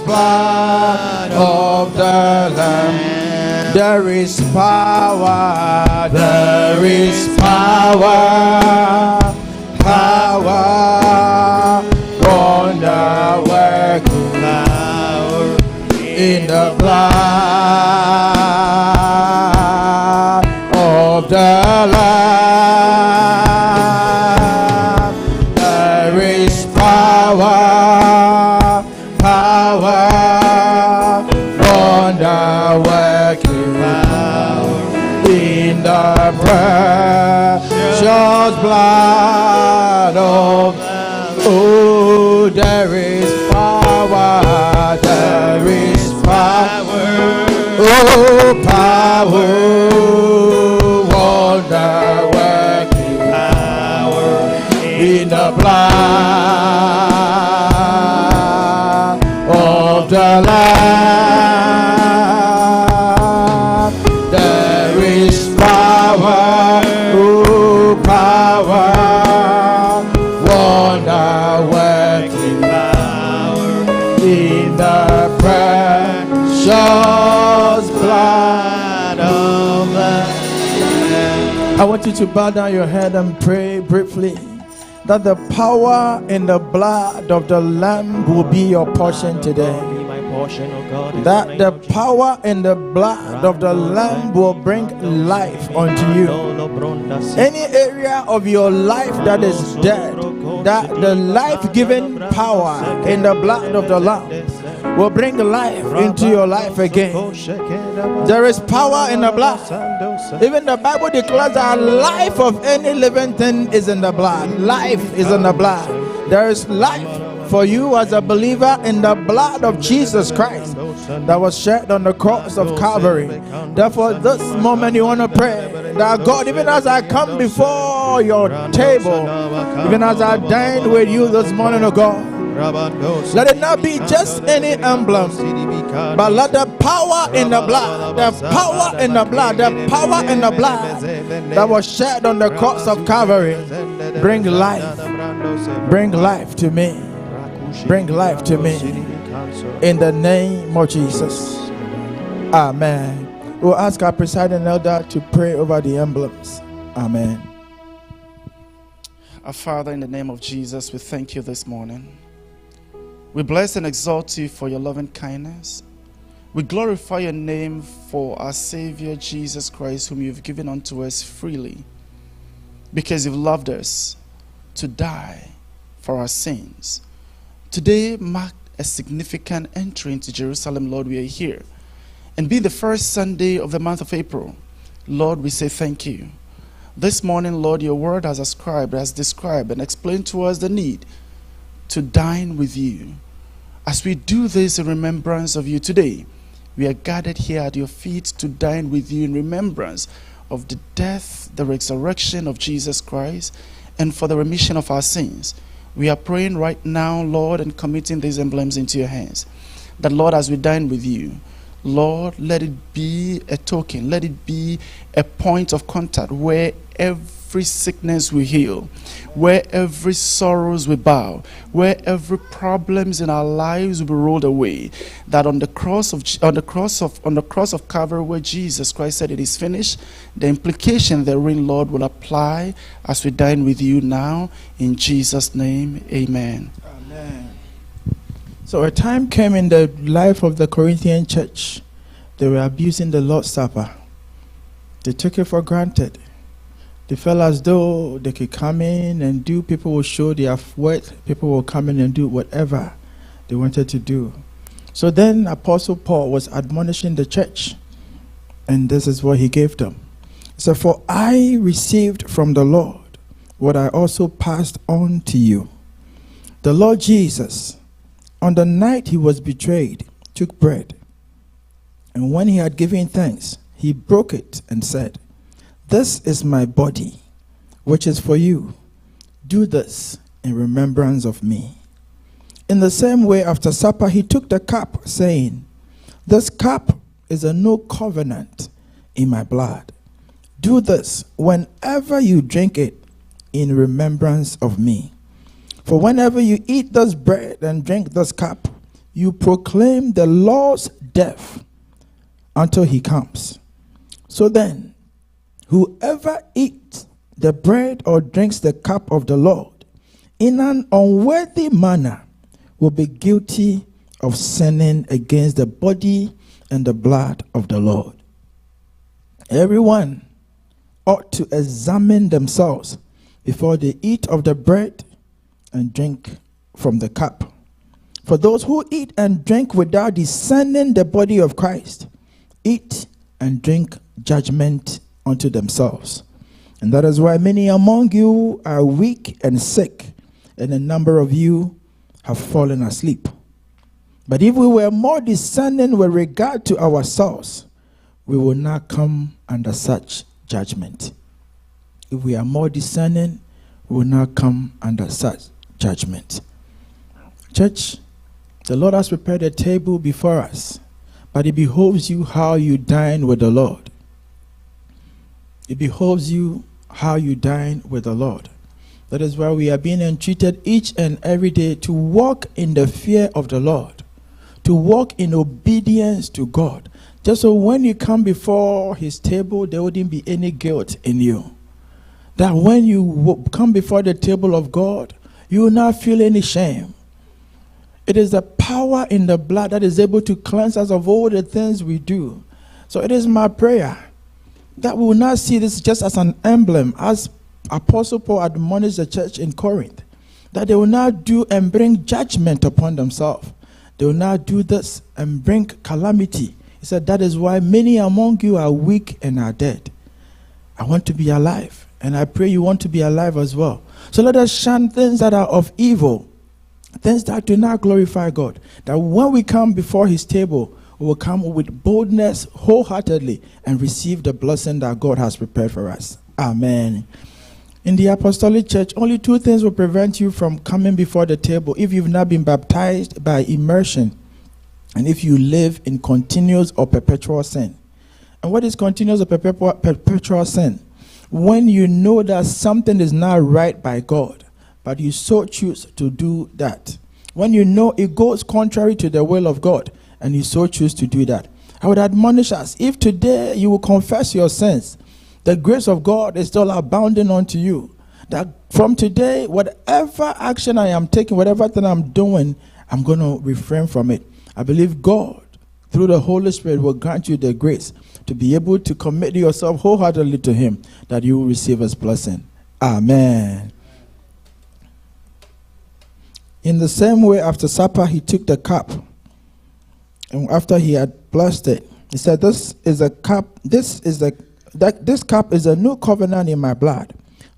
blood of the Lamb. There is power, there is power, wonder-working power in the blood of the Lamb. There is power, wonder-working power in the precious blood of. Oh, there is power, there is power. Oh, power, wonder-working power in the blood of the Lamb. There is power, oh, power, wonder-working power in the precious blood of the Lamb. I want you to bow down your head and pray briefly that the power in the blood of the Lamb will be your portion today. That the power in the blood of the Lamb will bring life unto you. Any area of your life that is dead, that the life-giving power in the blood of the Lamb will bring life into your life again. There is power in the blood. Even the Bible declares that life of any living thing is in the blood. Life is in the blood. There is life for you as a believer in the blood of Jesus Christ that was shed on the cross of Calvary. Therefore, this moment you want to pray that God, even as I come before your table, even as I dine with you this morning, oh God, let it not be just any emblem, but let the power in the blood, the power in the blood, the power in the blood that was shed on the cross of Calvary bring life to me. Bring life to me in the name of Jesus. Amen. We'll ask our presiding elder to pray over the emblems. Amen. Our Father, in the name of Jesus, we thank you this morning. We bless and exalt you for your loving kindness. We glorify your name for our Savior Jesus Christ, whom you've given unto us freely, because you've loved us to die for our sins. Today marked a significant entry into Jerusalem, Lord. We are here. And being the first Sunday of the month of April, Lord, we say thank you. This morning, Lord, your word has described and explained to us the need to dine with you. As we do this in remembrance of you today, we are gathered here at your feet to dine with you in remembrance of the death, the resurrection of Jesus Christ, and for the remission of our sins. We are praying right now, Lord, and committing these emblems into your hands. That, Lord, as we dine with you, Lord, let it be a token, let it be a point of contact where every sickness will heal, where every sorrows will bow, where every problems in our lives will be rolled away. That on the cross of Calvary, where Jesus Christ said it is finished, the implication therein, Lord, will apply as we dine with you now. In Jesus' name, amen. Amen. So a time came in the life of the Corinthian church. They were abusing the Lord's Supper. They took it for granted. They felt as though they could come in and do, people will show their worth, people will come in and do whatever they wanted to do. So then Apostle Paul was admonishing the church, and this is what he gave them. He said, "For I received from the Lord what I also passed on to you. The Lord Jesus, on the night he was betrayed, took bread, and when he had given thanks, he broke it and said, 'This is my body, which is for you. Do this in remembrance of me. In the same way, after supper, he took the cup, saying, This cup is a new covenant in my blood. Do this whenever you drink it in remembrance of me. For whenever you eat this bread and drink this cup, you proclaim the Lord's death until he comes. So then, whoever eats the bread or drinks the cup of the Lord in an unworthy manner will be guilty of sinning against the body and the blood of the Lord. Everyone ought to examine themselves before they eat of the bread and drink from the cup. For those who eat and drink without discerning the body of Christ eat and drink judgment unto themselves. And that is why many among you are weak and sick, and a number of you have fallen asleep. But if we were more discerning with regard to ourselves, we will not come under such judgment. If we are more discerning, we will not come under such judgment. Church, the Lord has prepared a table before us, but it behoves you how you dine with the Lord. It behoves you how you dine with the Lord. That is why we are being entreated each and every day to walk in the fear of the Lord, to walk in obedience to God. Just so when you come before his table, there wouldn't be any guilt in you. That when you come before the table of God, you will not feel any shame. It is the power in the blood that is able to cleanse us of all the things we do. So it is my prayer that we will not see this just as an emblem, as Apostle Paul admonished the church in Corinth, that they will not do and bring judgment upon themselves. They will not do this and bring calamity. He said, that is why many among you are weak and are dead. I want to be alive, and I pray you want to be alive as well. So let us shun things that are of evil, things that do not glorify God. That when we come before his table, we will come with boldness, wholeheartedly, and receive the blessing that God has prepared for us. Amen. In the apostolic church, only two things will prevent you from coming before the table: if you've not been baptized by immersion, and if you live in continuous or perpetual sin. And what is continuous or perpetual sin? When you know that something is not right by God, but you so choose to do that. When you know it goes contrary to the will of God, and you so choose to do that. I would admonish us, if today you will confess your sins, the grace of God is still abounding unto you. That from today, whatever action I am taking, whatever thing I'm doing, I'm going to refrain from it. I believe God, through the Holy Spirit, will grant you the grace to be able to commit yourself wholeheartedly to him, that you will receive his blessing. Amen. In the same way, after supper, he took the cup. And after he had blessed it, he said, This cup is a new covenant in my blood.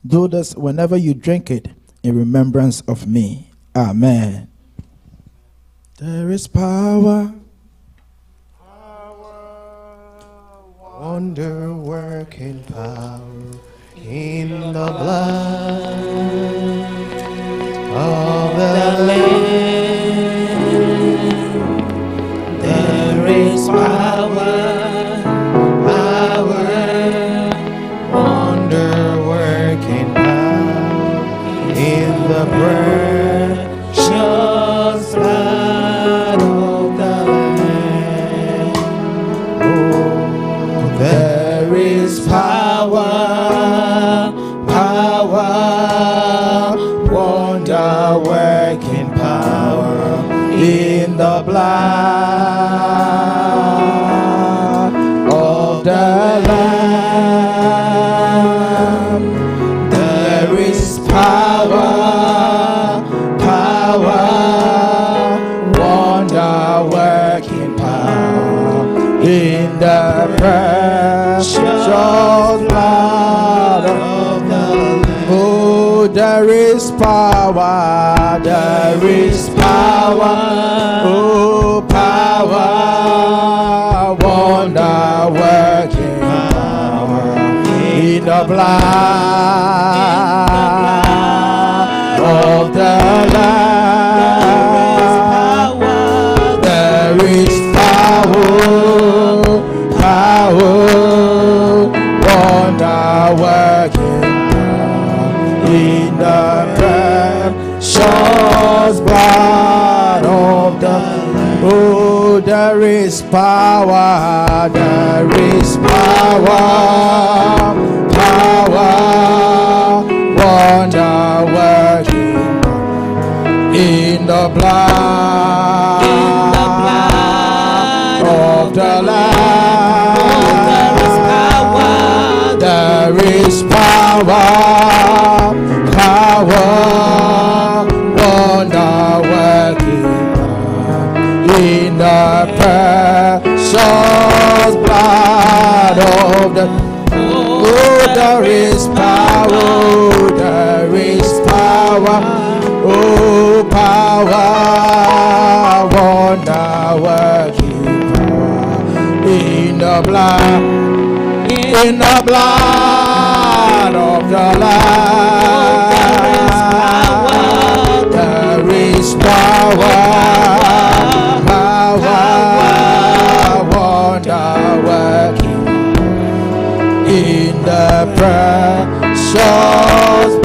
Do this whenever you drink it in remembrance of me. Amen. There is power, wonder-working power in the blood of the Lamb. There is wonder-working power in the precious blood of the Lamb. Oh, there is power, wonder-working power in the blood of the Lamb. There is power, wonder-working power in the precious blood of the Lamb. Oh, there is power, oh, power, wonder-working power in the the blood of the Lamb. There is power, wonder working in the precious blood of the Lamb. Oh, there is power, wonder working in the blood of the Lamb. There is power, wonder working in the precious blood of the. Oh, there is power, oh, power, wonder working power in the blood, of the Lamb. There is power, wonder working in the precious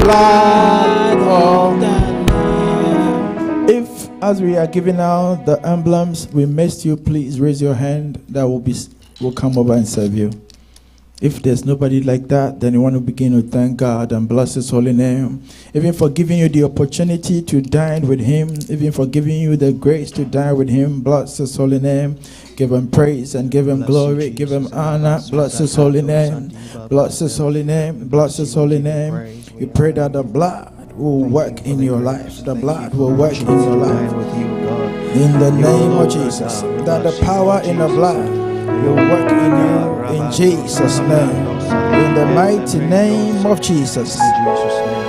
blood of the Lamb. If, as we are giving out the emblems, we missed you, please raise your hand. That will come over and serve you. If there's nobody like that, then you want to begin to thank God and bless His holy name. Even for giving you the opportunity to dine with Him, even for giving you the grace to dine with Him, bless His holy name. Give Him praise and give Him glory, give Him honor. Bless His holy name, bless His holy name, bless His holy name. We pray that the blood will work in your life. The blood will work in your life. In the name of Jesus, that the power in the blood will work in you in Jesus' name. In the mighty name of Jesus.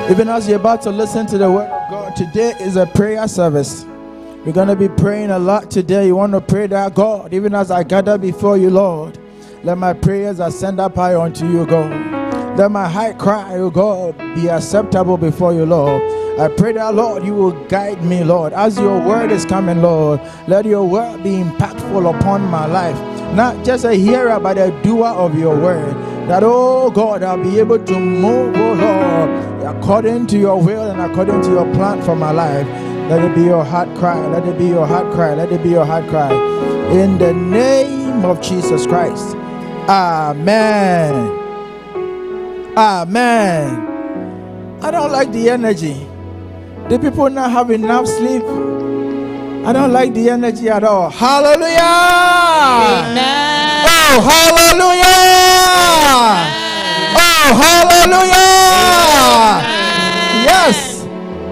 Even as you're about to listen to the word of God, today is a prayer service. We're going to be praying a lot today. You want to pray that, God, even as I gather before you, Lord, let my prayers ascend up high unto you, God. Let my high cry, oh God, be acceptable before you, Lord. I pray that, Lord, you will guide me, Lord. As your word is coming, Lord, let your word be impactful upon my life. Not just a hearer, but a doer of your word. That, oh God, I'll be able to move, oh Lord, according to your will and according to your plan for my life. Let it be your heart cry. Let it be your heart cry. Let it be your heart cry. In the name of Jesus Christ. Amen. Amen. I don't like the energy. The people not have enough sleep. I don't like the energy at all. Hallelujah. Amen. Oh, hallelujah. Oh, hallelujah. Yes.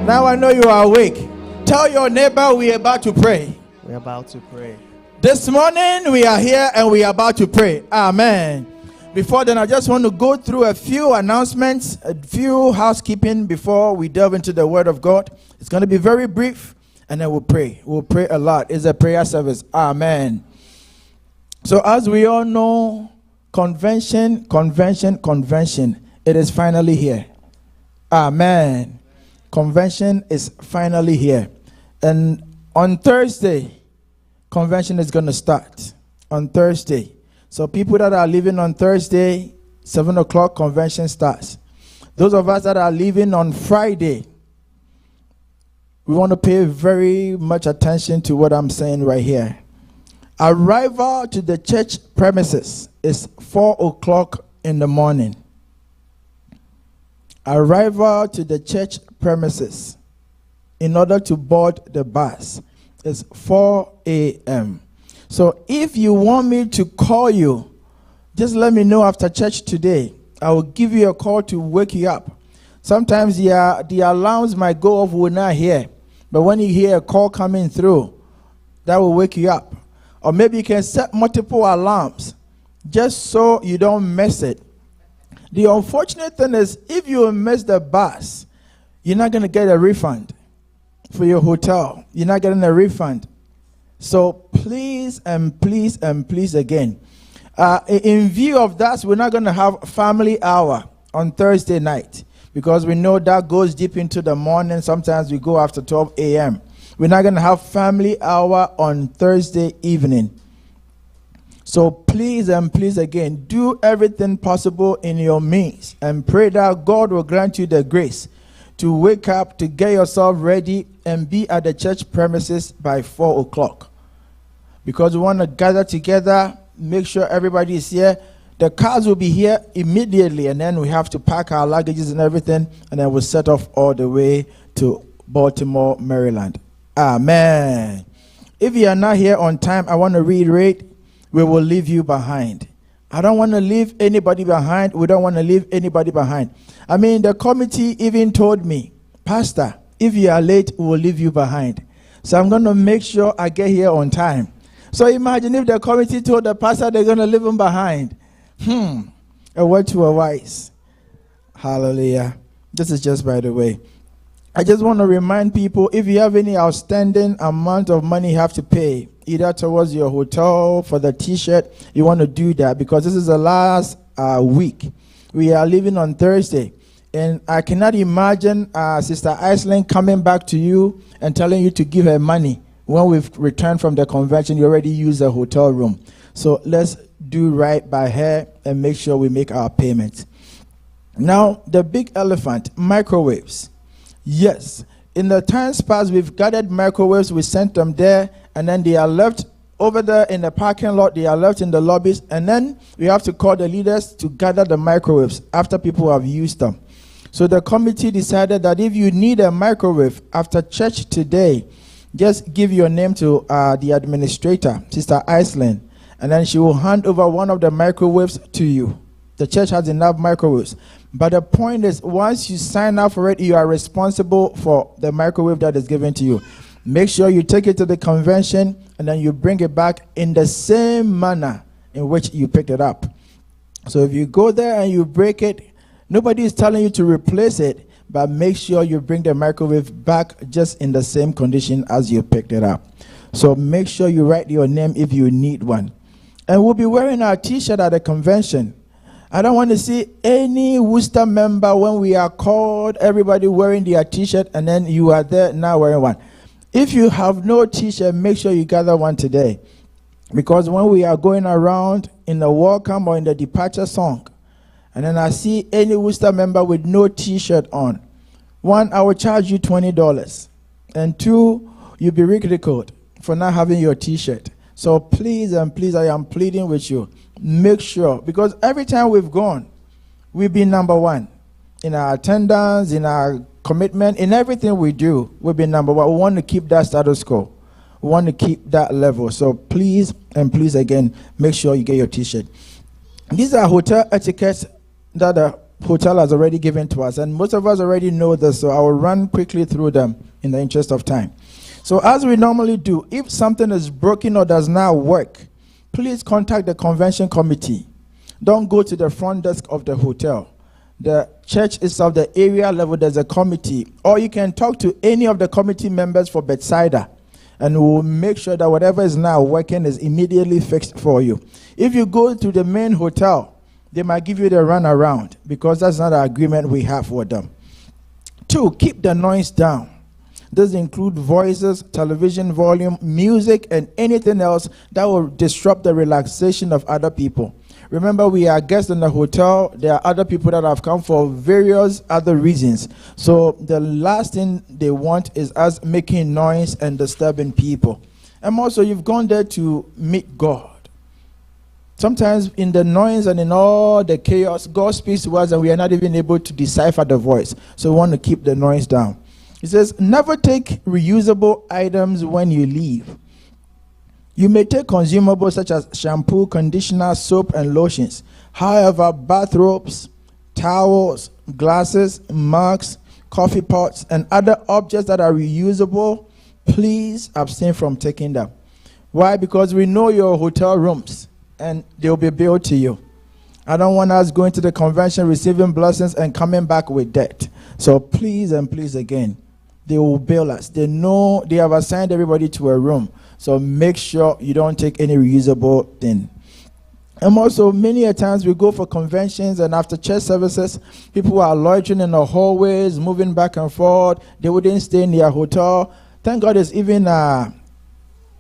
Now I know you are awake. Tell your neighbor we are about to pray. We're about to pray. This morning we are here and we are about to pray. Amen. Before then, I just want to go through a few announcements, a few housekeeping before we delve into the Word of God. It's going to be very brief, and then we'll pray. We'll pray a lot. It's a prayer service. Amen. So as we all know, convention, it is finally here. Amen. Convention is finally here. And on Thursday, convention is going to start. On Thursday. So people that are leaving on Thursday, 7 o'clock, convention starts. Those of us that are leaving on Friday, we want to pay very much attention to what I'm saying right here. Arrival to the church premises is 4 o'clock in the morning. Arrival to the church premises in order to board the bus is 4 a.m. So if you want me to call you, just let me know after church today. I will give you a call to wake you up. Sometimes the alarms might go off, we're not here. But when you hear a call coming through, that will wake you up. Or maybe you can set multiple alarms just so you don't miss it. The unfortunate thing is, if you miss the bus, you're not going to get a refund for your hotel. You're not getting a refund. So please and please and please again. In view of that, we're not going to have family hour on Thursday night, because we know that goes deep into the morning. Sometimes we go after 12 a.m. We're not going to have family hour on Thursday evening. So please and please again, do everything possible in your means and pray that God will grant you the grace to wake up, to get yourself ready and be at the church premises by 4 o'clock. Because we want to gather together, make sure everybody is here. The cars will be here immediately, and then we have to pack our luggages and everything, and then we'll set off all the way to Baltimore, Maryland. Amen. If you are not here on time, I want to reiterate, we will leave you behind. I don't want to leave anybody behind. We don't want to leave anybody behind. I mean, the committee even told me, Pastor, if you are late, we will leave you behind. So I'm going to make sure I get here on time. So imagine if the committee told the pastor they're going to leave him behind. A word to a wise. Hallelujah. This is just by the way. I just want to remind people, if you have any outstanding amount of money you have to pay, either towards your hotel, for the t-shirt, you want to do that, because this is the last week. We are leaving on Thursday. And I cannot imagine Sister Iceland coming back to you and telling you to give her money. When we've returned from the convention, you already used the hotel room. So let's do right by her and make sure we make our payments. Now, the big elephant, microwaves. Yes, in the times past, we've gathered microwaves, we sent them there, and then they are left over there in the parking lot, they are left in the lobbies, and then we have to call the leaders to gather the microwaves after people have used them. So the committee decided that if you need a microwave after church today, just give your name to the administrator, Sister Iceland, and then she will hand over one of the microwaves to you. The church has enough microwaves. But the point is, once you sign up for it, you are responsible for the microwave that is given to you. Make sure you take it to the convention, and then you bring it back in the same manner in which you picked it up. So if you go there and you break it, nobody is telling you to replace it, but make sure you bring the microwave back just in the same condition as you picked it up. So make sure you write your name if you need one. And we'll be wearing our t-shirt at the convention. I don't want to see any Worcester member when we are called, everybody wearing their t-shirt, and then you are there now wearing one. If you have no t-shirt, make sure you gather one today. Because when we are going around in the welcome or in the departure song, and then I see any Worcester member with no t-shirt on, one, I will charge you $20. And two, you'll be ridiculed for not having your t-shirt. So please and please, I am pleading with you, make sure, because every time we've gone, we've been number one. In our attendance, in our commitment, in everything we do, we've been number one. We want to keep that status quo. We want to keep that level. So please and please again, make sure you get your t-shirt. These are hotel etiquettes that the hotel has already given to us, and most of us already know this, so I will run quickly through them in the interest of time. So as we normally do, if something is broken or does not work, please contact the convention committee. Don't go to the front desk of the hotel. The church itself, the area level, there's a committee, or you can talk to any of the committee members for Bethsaida, and we'll make sure that whatever is not working is immediately fixed for you. If you go to the main hotel, they might give you the runaround, because that's not an agreement we have with them. 2, keep the noise down. This includes voices, television volume, music, and anything else that will disrupt the relaxation of other people. Remember, we are guests in the hotel. There are other people that have come for various other reasons. So the last thing they want is us making noise and disturbing people. And also, you've gone there to meet God. Sometimes in the noise and in all the chaos, God speaks to us and we are not even able to decipher the voice. So we want to keep the noise down. He says, never take reusable items when you leave. You may take consumables such as shampoo, conditioner, soap, and lotions. However, bathrobes, towels, glasses, mugs, coffee pots, and other objects that are reusable, please abstain from taking them. Why? Because we know your hotel rooms, and they'll be billed to you. I don't want us going to the convention, receiving blessings, and coming back with debt. So please and please again, they will bill us. They know they have assigned everybody to a room. So make sure you don't take any reusable thing. And also, many a times we go for conventions, and after church services, people are loitering in the hallways, moving back and forth. They wouldn't stay in their hotel. Thank God it's even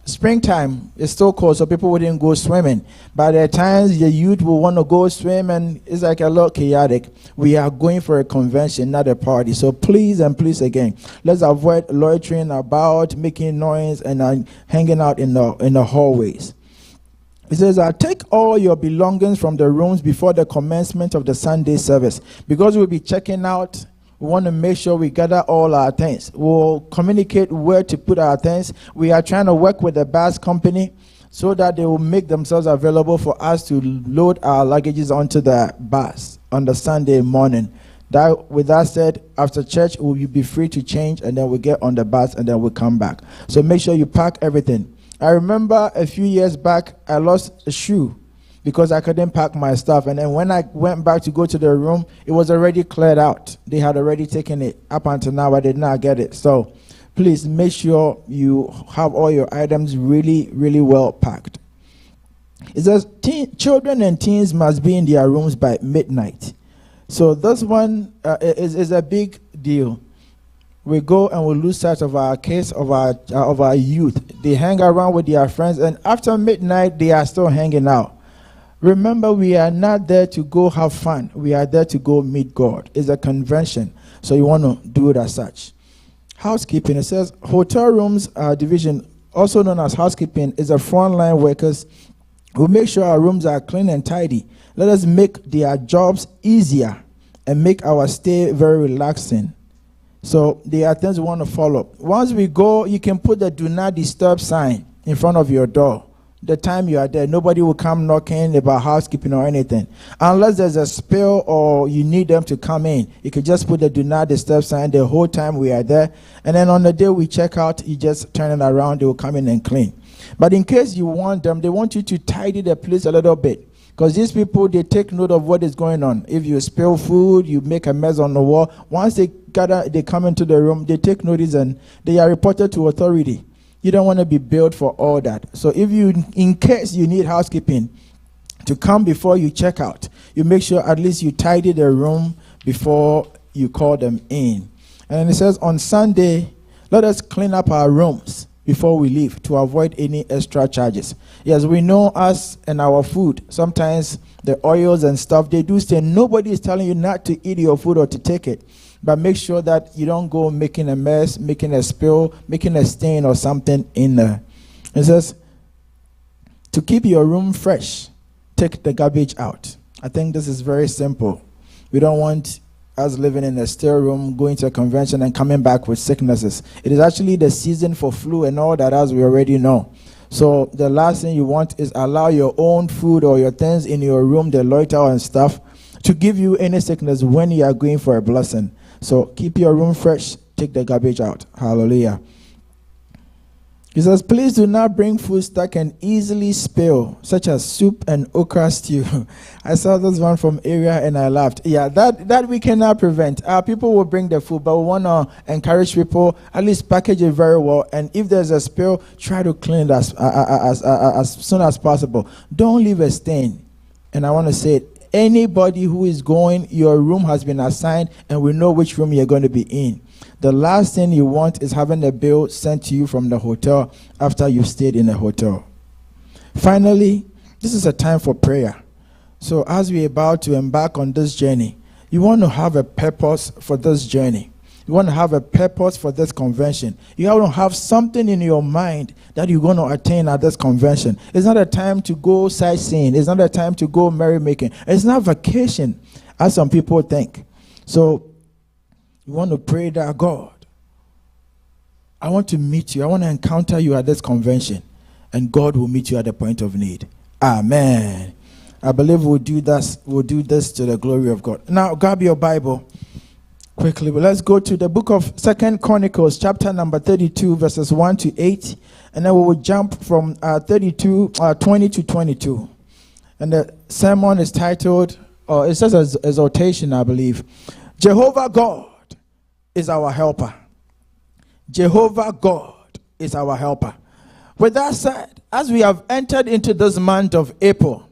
springtime. It's still cold, so people wouldn't go swimming. But at times, the youth will want to go swim, and it's like a little chaotic. We are going for a convention, not a party. So please and please again, let's avoid loitering about, making noise, and hanging out in the hallways. It says, take all your belongings from the rooms before the commencement of the Sunday service. Because we'll be checking out, we want to make sure we gather all our things. We'll communicate where to put our things. We are trying to work with the bus company so that they will make themselves available for us to load our luggages onto the bus on the Sunday morning. With that said, after church, we'll be free to change, and then we'll get on the bus, and then we'll come back. So make sure you pack everything. I remember a few years back, I lost a shoe because I couldn't pack my stuff. And then when I went back to go to the room, it was already cleared out. They had already taken it. Up until now, I did not get it. So please make sure you have all your items really, really well packed. It says, children and teens must be in their rooms by midnight. So this one is a big deal. We go and we lose sight of our kids, of our youth. They hang around with their friends, and after midnight, they are still hanging out. Remember, we are not there to go have fun. We are there to go meet God. It's a convention, so you want to do it as such. Housekeeping, it says, hotel rooms division, also known as housekeeping, is a frontline workers who make sure our rooms are clean and tidy. Let us make their jobs easier and make our stay very relaxing. So there are things we want to follow. Once we go, you can put the do not disturb sign in front of your door. The time you are there, nobody will come knocking about housekeeping or anything. Unless there's a spill or you need them to come in, you can just put the do not disturb sign the whole time we are there. And then on the day we check out, you just turn it around, they will come in and clean. But in case you want them, they want you to tidy the place a little bit. Because these people, they take note of what is going on. If you spill food, you make a mess on the wall. Once they come into the room, they take notice and they are reported to authority. You don't want to be billed for all that. So if you, in case you need housekeeping to come before you check out, you make sure at least you tidy the room before you call them in. And it says on Sunday, let us clean up our rooms before we leave to avoid any extra charges. Yes, we know us and our food. Sometimes the oils and stuff, they do say nobody is telling you not to eat your food or to take it. But make sure that you don't go making a mess, making a spill, making a stain or something in there. It says, to keep your room fresh, take the garbage out. I think this is very simple. We don't want us living in a stale room, going to a convention and coming back with sicknesses. It is actually the season for flu and all that, as we already know. So the last thing you want is allow your own food or your things in your room, the loiter and stuff, to give you any sickness when you are going for a blessing. So keep your room fresh, take the garbage out. Hallelujah. He says, please do not bring foods that can easily spill, such as soup and okra stew. I saw this one from area and I laughed. Yeah, that we cannot prevent. People will bring the food, but we want to encourage people, at least package it very well. And if there's a spill, try to clean it as soon as possible. Don't leave a stain. And I want to say it. Anybody who is going, your room has been assigned and we know which room you're going to be in. The last thing you want is having a bill sent to you from the hotel after you've stayed in a hotel. Finally, this is a time for prayer. So as we're about to embark on this journey, you want to have a purpose for this journey. You want to have a purpose for this convention. You want to have something in your mind that you're going to attain at this convention. It's not a time to go sightseeing. It's not a time to go merrymaking. It's not vacation, as some people think. So you want to pray that, God, I want to meet you. I want to encounter you at this convention. And God will meet you at the point of need. Amen. I believe we'll do this to the glory of God. Now, grab your Bible quickly. But let's go to the book of 2 Chronicles, chapter number 32, verses 1 to 8. And then we will jump from 20 to 22. And the sermon is titled, or it says as exhortation, I believe, Jehovah God is our helper. Jehovah God is our helper. With that said, as we have entered into this month of April,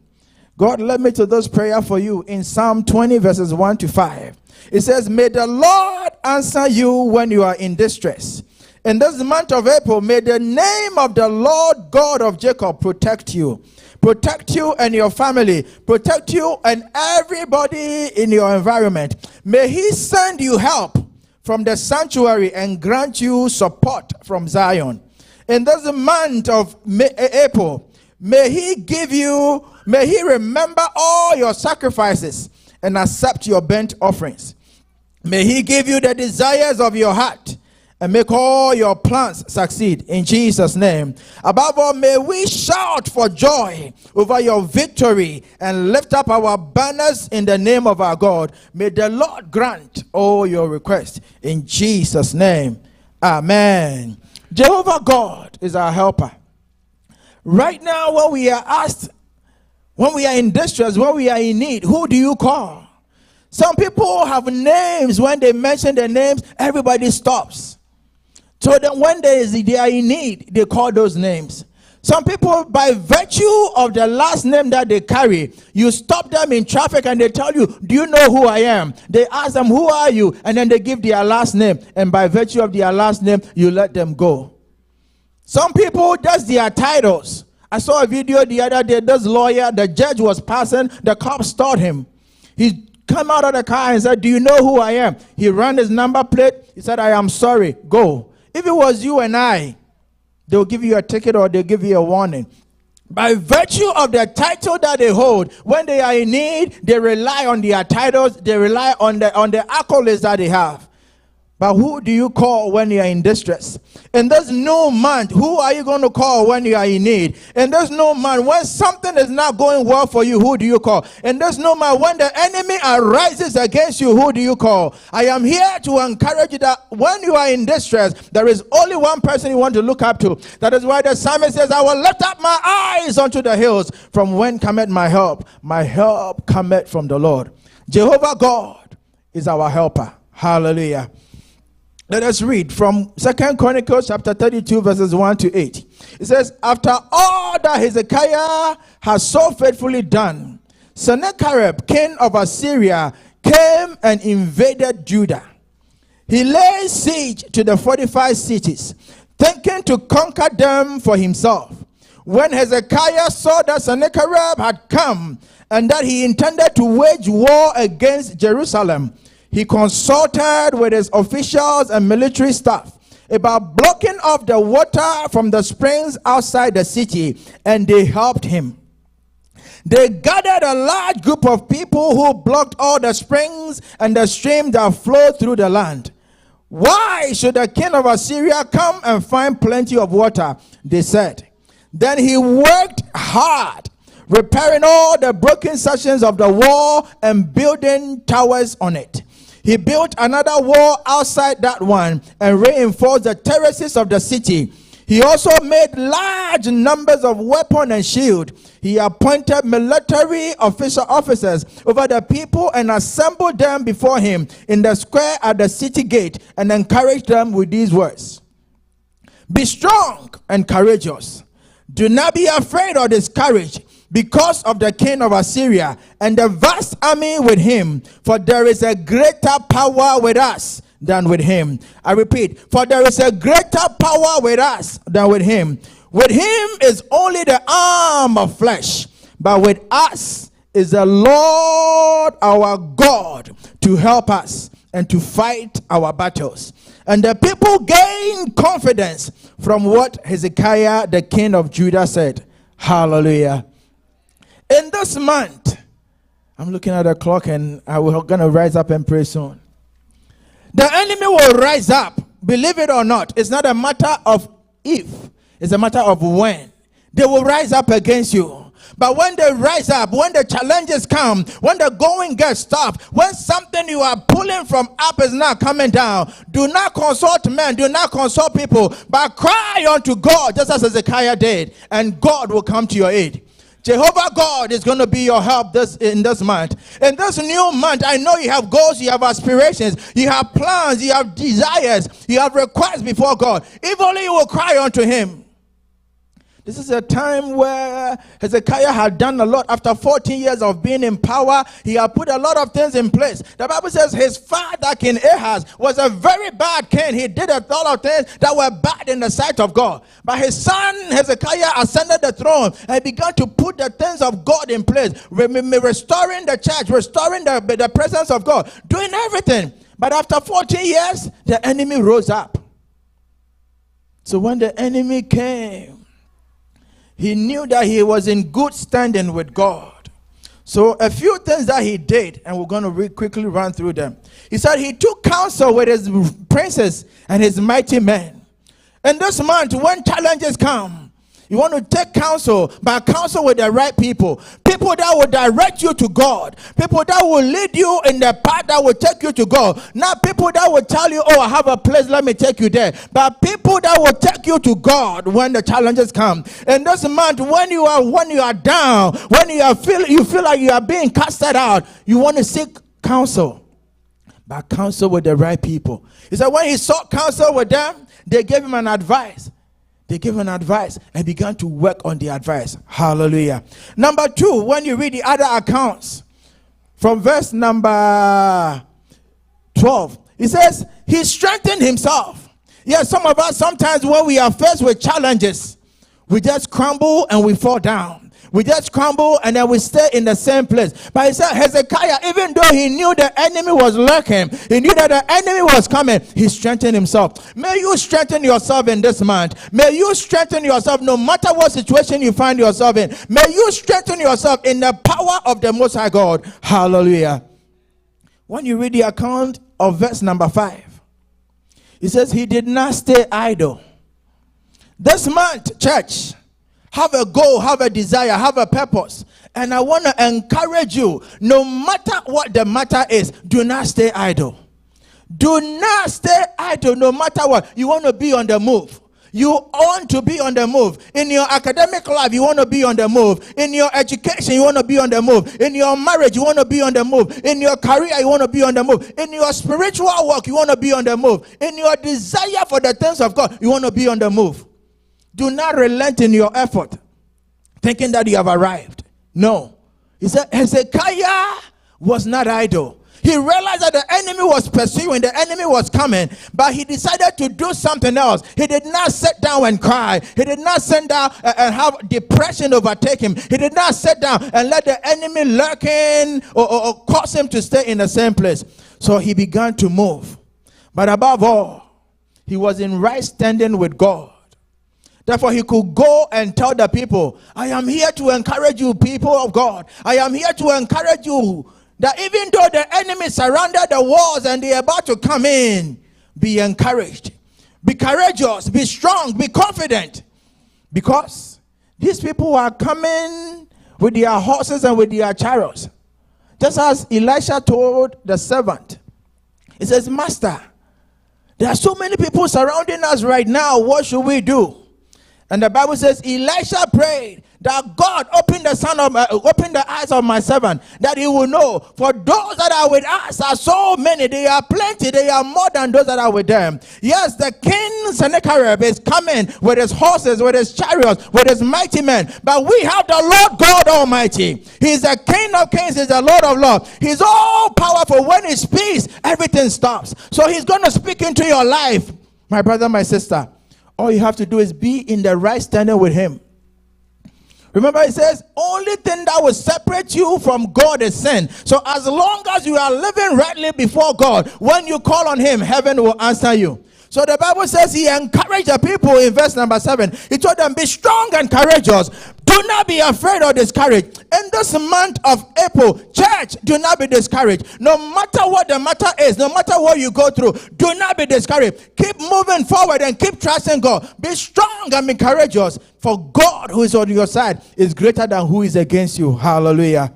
God led me to this prayer for you in Psalm 20 verses 1 to 5. It says, may the Lord answer you when you are in distress. In this month of April, may the name of the Lord God of Jacob protect you. Protect you and your family. Protect you and everybody in your environment. May he send you help from the sanctuary and grant you support from Zion. In this month of April, may he remember all your sacrifices and accept your burnt offerings. May he give you the desires of your heart and make all your plans succeed in Jesus' name. Above all, may we shout for joy over your victory and lift up our banners in the name of our God. May the Lord grant all your requests in Jesus' name. Amen. Jehovah God is our helper. Right now, when we are asked, when we are in distress, when we are in need, who do you call? Some people have names. When they mention their names, everybody stops. So then when they are in need, they call those names. Some people, by virtue of the last name that they carry, you stop them in traffic and they tell you, do you know who I am? They ask them, who are you? And then they give their last name. And by virtue of their last name, you let them go. Some people, that's their titles. I saw a video the other day. This lawyer, the judge was passing. The cop stopped him. He came out of the car and said, do you know who I am? He ran his number plate. He said, I am sorry. Go. If it was you and I, they'll give you a ticket or they'll give you a warning. By virtue of the title that they hold, when they are in need, they rely on their titles, they rely on the accolades that they have. But who do you call when you are in distress? In this new month, who are you going to call when you are in need? In this new month, when something is not going well for you, who do you call? In this new month, when the enemy arises against you, who do you call? I am here to encourage you that when you are in distress, there is only one person you want to look up to. That is why the psalmist says, I will lift up my eyes unto the hills. From when cometh my help? My help cometh from the Lord. Jehovah God is our helper. Hallelujah. Let us read from 2 Chronicles chapter 32 verses 1 to 8. It says, after all that Hezekiah has so faithfully done, Sennacherib, king of Assyria, came and invaded Judah. He laid siege to the fortified cities, thinking to conquer them for himself. When Hezekiah saw that Sennacherib had come and that he intended to wage war against Jerusalem, he consulted with his officials and military staff about blocking off the water from the springs outside the city, and they helped him. They gathered a large group of people who blocked all the springs and the stream that flowed through the land. Why should the king of Assyria come and find plenty of water? They said. Then he worked hard, repairing all the broken sections of the wall and building towers on it. He built another wall outside that one and reinforced the terraces of the city. He also made large numbers of weapons and shield. He appointed military officers over the people and assembled them before him in the square at the city gate and encouraged them with these words. Be strong and courageous. Do not be afraid or discouraged because of the king of Assyria and the vast army with him, for there is a greater power with us than with him. I repeat, for there is a greater power with us than with him. With him is only the arm of flesh, but with us is the Lord our God to help us and to fight our battles. And the people gained confidence from what Hezekiah, the king of Judah, said. Hallelujah. In this month, I'm looking at the clock and we're going to rise up and pray soon. The enemy will rise up, believe it or not. It's not a matter of if, it's a matter of when. They will rise up against you. But when they rise up, when the challenges come, when the going gets tough, when something you are pulling from up is not coming down, do not consult men, do not consult people, but cry unto God, just as Hezekiah did, and God will come to your aid. Jehovah God is going to be your help in this month. In this new month, I know you have goals, you have aspirations, you have plans, you have desires, you have requests before God. If only you will cry unto him. This is a time where Hezekiah had done a lot. After 14 years of being in power, he had put a lot of things in place. The Bible says his father, King Ahaz, was a very bad king. He did a lot of things that were bad in the sight of God. But his son Hezekiah ascended the throne and began to put the things of God in place, restoring the church, restoring the presence of God, doing everything. But after 14 years, the enemy rose up. So when the enemy came, he knew that he was in good standing with God. So a few things that he did, and we're going to quickly run through them. He said he took counsel with his princes and his mighty men. And this month, when challenges come, you want to take counsel, but counsel with the right people. People that will direct you to God. People that will lead you in the path that will take you to God. Not people that will tell you, oh, I have a place, let me take you there. But people that will take you to God when the challenges come. And this month, when you are down, when you feel like you are being casted out, you want to seek counsel. But counsel with the right people. He said when he sought counsel with them, they gave him an advice. They gave an advice and began to work on the advice. Hallelujah. Number 2, when you read the other accounts, from verse number 12, it says, he strengthened himself. Yes, some of us, sometimes when we are faced with challenges, we just crumble and we fall down. We just crumble and then we stay in the same place. But he said Hezekiah, even though he knew the enemy was lurking, he knew that the enemy was coming, he strengthened himself. May you strengthen yourself in this month. May you strengthen yourself no matter what situation you find yourself in. May you strengthen yourself in the power of the Most High God. Hallelujah. When you read the account of verse number 5, it says he did not stay idle. This month, church, have a goal, have a desire, have a purpose. And I want to encourage you, no matter what the matter is, do not stay idle. Do not stay idle no matter what. You want to be on the move. You want to be on the move. In your academic life, you want to be on the move. In your education, you want to be on the move. In your marriage, you want to be on the move. In your career, you want to be on the move. In your spiritual work, you want to be on the move. In your desire for the things of God, you want to be on the move. Do not relent in your effort, thinking that you have arrived. No. He said Hezekiah was not idle. He realized that the enemy was pursuing, the enemy was coming, but he decided to do something else. He did not sit down and cry. He did not sit down and have depression overtake him. He did not sit down and let the enemy lurking or cause him to stay in the same place. So he began to move. But above all, he was in right standing with God. Therefore, he could go and tell the people, I am here to encourage you, people of God. I am here to encourage you that even though the enemy surrounded the walls and they are about to come in, be encouraged. Be courageous. Be strong. Be confident. Because these people are coming with their horses and with their chariots. Just as Elisha told the servant, he says, Master, there are so many people surrounding us right now. What should we do? And the Bible says Elisha prayed that God open the eyes of my servant, that he will know. For those that are with us are so many. They are plenty. They are more than those that are with them. Yes, the king Sennacherib is coming with his horses, with his chariots, with his mighty men. But we have the Lord God Almighty. He's the King of kings. He's the Lord of lords. He's all powerful. When he speaks, everything stops. So he's going to speak into your life, my brother, my sister. All you have to do is be in the right standing with him. Remember, it says, only thing that will separate you from God is sin. So as long as you are living rightly before God, when you call on him, heaven will answer you. So the Bible says he encouraged the people in verse number 7. He told them, be strong and courageous. Do not be afraid or discouraged. In this month of April, church, do not be discouraged. No matter what the matter is, no matter what you go through, do not be discouraged. Keep moving forward and keep trusting God. Be strong and be courageous. For God who is on your side is greater than who is against you. Hallelujah.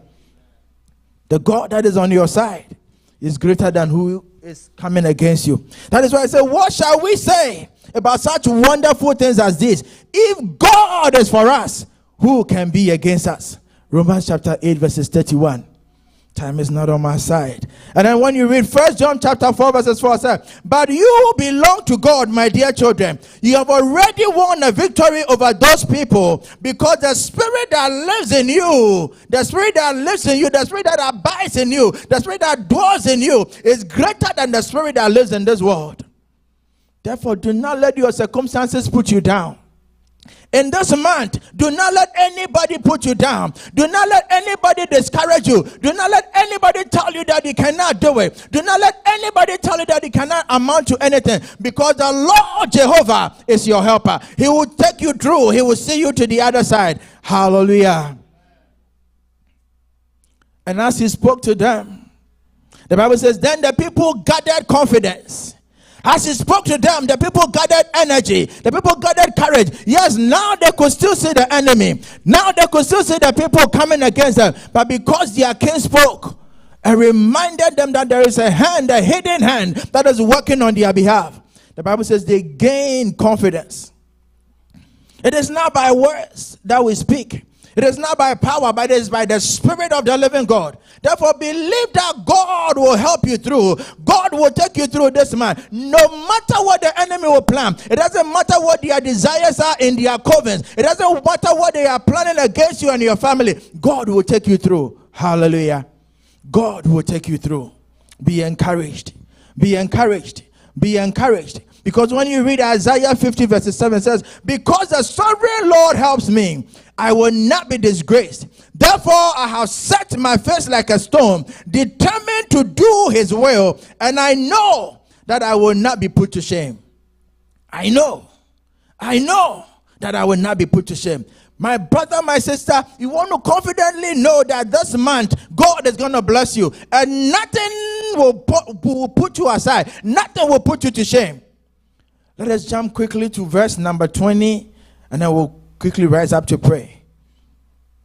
The God that is on your side is greater than who is coming against you. That is why I say, what shall we say about such wonderful things as this? If God is for us, who can be against us? Romans chapter 8 verses 31. Time is not on my side. And then when you read 1 John chapter 4 verses 4 says, but you belong to God, my dear children. You have already won a victory over those people, because the spirit that lives in you, the spirit that lives in you, the spirit that abides in you, the spirit that dwells in you is greater than the spirit that lives in this world. Therefore, do not let your circumstances put you down. In this month, do not let anybody put you down. Do not let anybody discourage you. Do not let anybody tell you that you cannot do it. Do not let anybody tell you that you cannot amount to anything, because the Lord Jehovah is your helper. He will take you through. He will see you to the other side. Hallelujah. And as he spoke to them, the Bible says, then the people gathered confidence. As he spoke to them, the people gathered energy. The people gathered courage. Yes, now they could still see the enemy. Now they could still see the people coming against them. But because their king spoke and reminded them that there is a hand, a hidden hand that is working on their behalf, the Bible says they gained confidence. It is not by words that we speak. It is not by power, but it is by the Spirit of the living God. Therefore, believe that God will help you through. God will take you through this man. No matter what the enemy will plan. It doesn't matter what their desires are in their covens. It doesn't matter what they are planning against you and your family. God will take you through. Hallelujah. God will take you through. Be encouraged. Be encouraged. Be encouraged. Because when you read Isaiah 50 verses 7, it says, because the sovereign Lord helps me, I will not be disgraced. Therefore, I have set my face like a stone, determined to do his will, and I know that I will not be put to shame. I know that I will not be put to shame. My brother, my sister, you want to confidently know that this month, God is going to bless you, and nothing will put you aside. Nothing will put you to shame. Let us jump quickly to verse number 20, and then we'll quickly rise up to pray.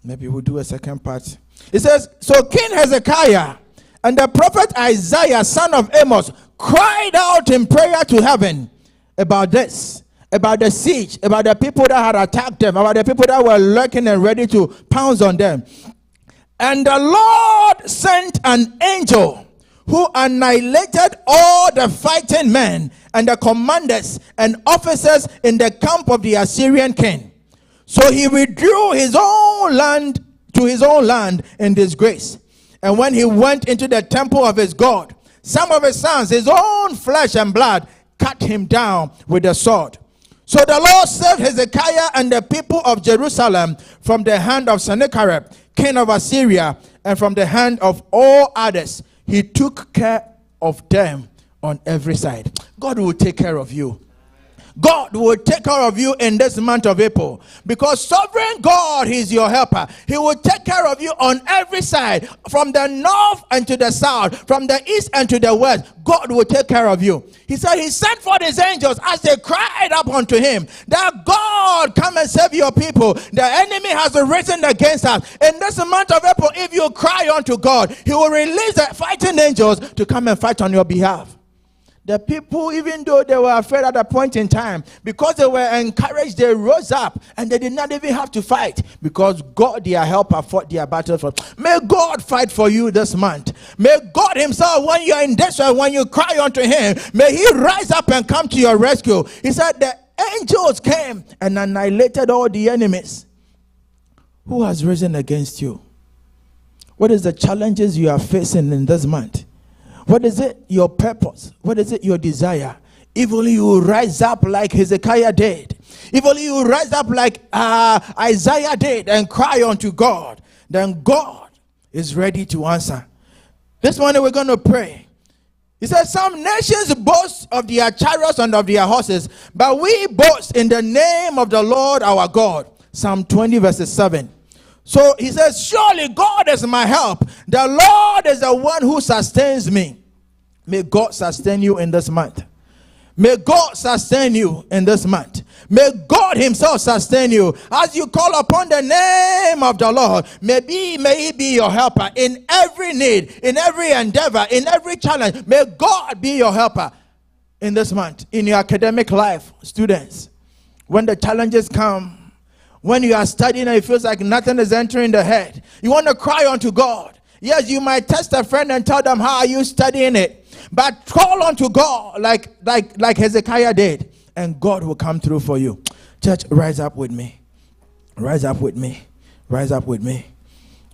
Maybe we'll do a second part. It says, so King Hezekiah and the prophet Isaiah, son of Amos, cried out in prayer to heaven about this, about the siege, about the people that had attacked them, about the people that were lurking and ready to pounce on them. And the Lord sent an angel who annihilated all the fighting men and the commanders and officers in the camp of the Assyrian king. So he withdrew his own land to his own land in disgrace. And when he went into the temple of his God, some of his sons, his own flesh and blood, cut him down with the sword. So the Lord saved Hezekiah and the people of Jerusalem from the hand of Sennacherib, king of Assyria, and from the hand of all others. He took care of them on every side. God will take care of you. God will take care of you in this month of April, because sovereign God, He is your helper. He will take care of you on every side, from the north and to the south, from the east and to the west. God will take care of you. He said He sent forth His angels as they cried up unto Him, that God, come and save your people. The enemy has risen against us. In this month of April, if you cry unto God, He will release the fighting angels to come and fight on your behalf. The people, even though they were afraid at a point in time, because they were encouraged, they rose up and they did not even have to fight, because God, their helper, fought their battle for them. May God fight for you this month. May God Himself, when you are in distress, when you cry unto Him, may He rise up and come to your rescue. He said the angels came and annihilated all the enemies. Who has risen against you? What is the challenges you are facing in this month? What is it? Your purpose. What is it? Your desire. If only you rise up like Hezekiah did. If only you rise up like Isaiah did and cry unto God, then God is ready to answer. This morning we're going to pray. He says, some nations boast of their chariots and of their horses, but we boast in the name of the Lord our God. Psalm 20 verses 7. So he says, surely God is my help. The Lord is the one who sustains me. May God sustain you in this month. May God sustain you in this month. May God Himself sustain you as you call upon the name of the Lord. May He be your helper in every need, in every endeavor, in every challenge. May God be your helper in this month, in your academic life. Students, when the challenges come, when you are studying and it feels like nothing is entering the head, you want to cry unto God Yes, you might test a friend and tell them, how are you studying it? But call on to God like Hezekiah did, and God will come through for you. Church, rise up with me. Rise up with me. Rise up with me.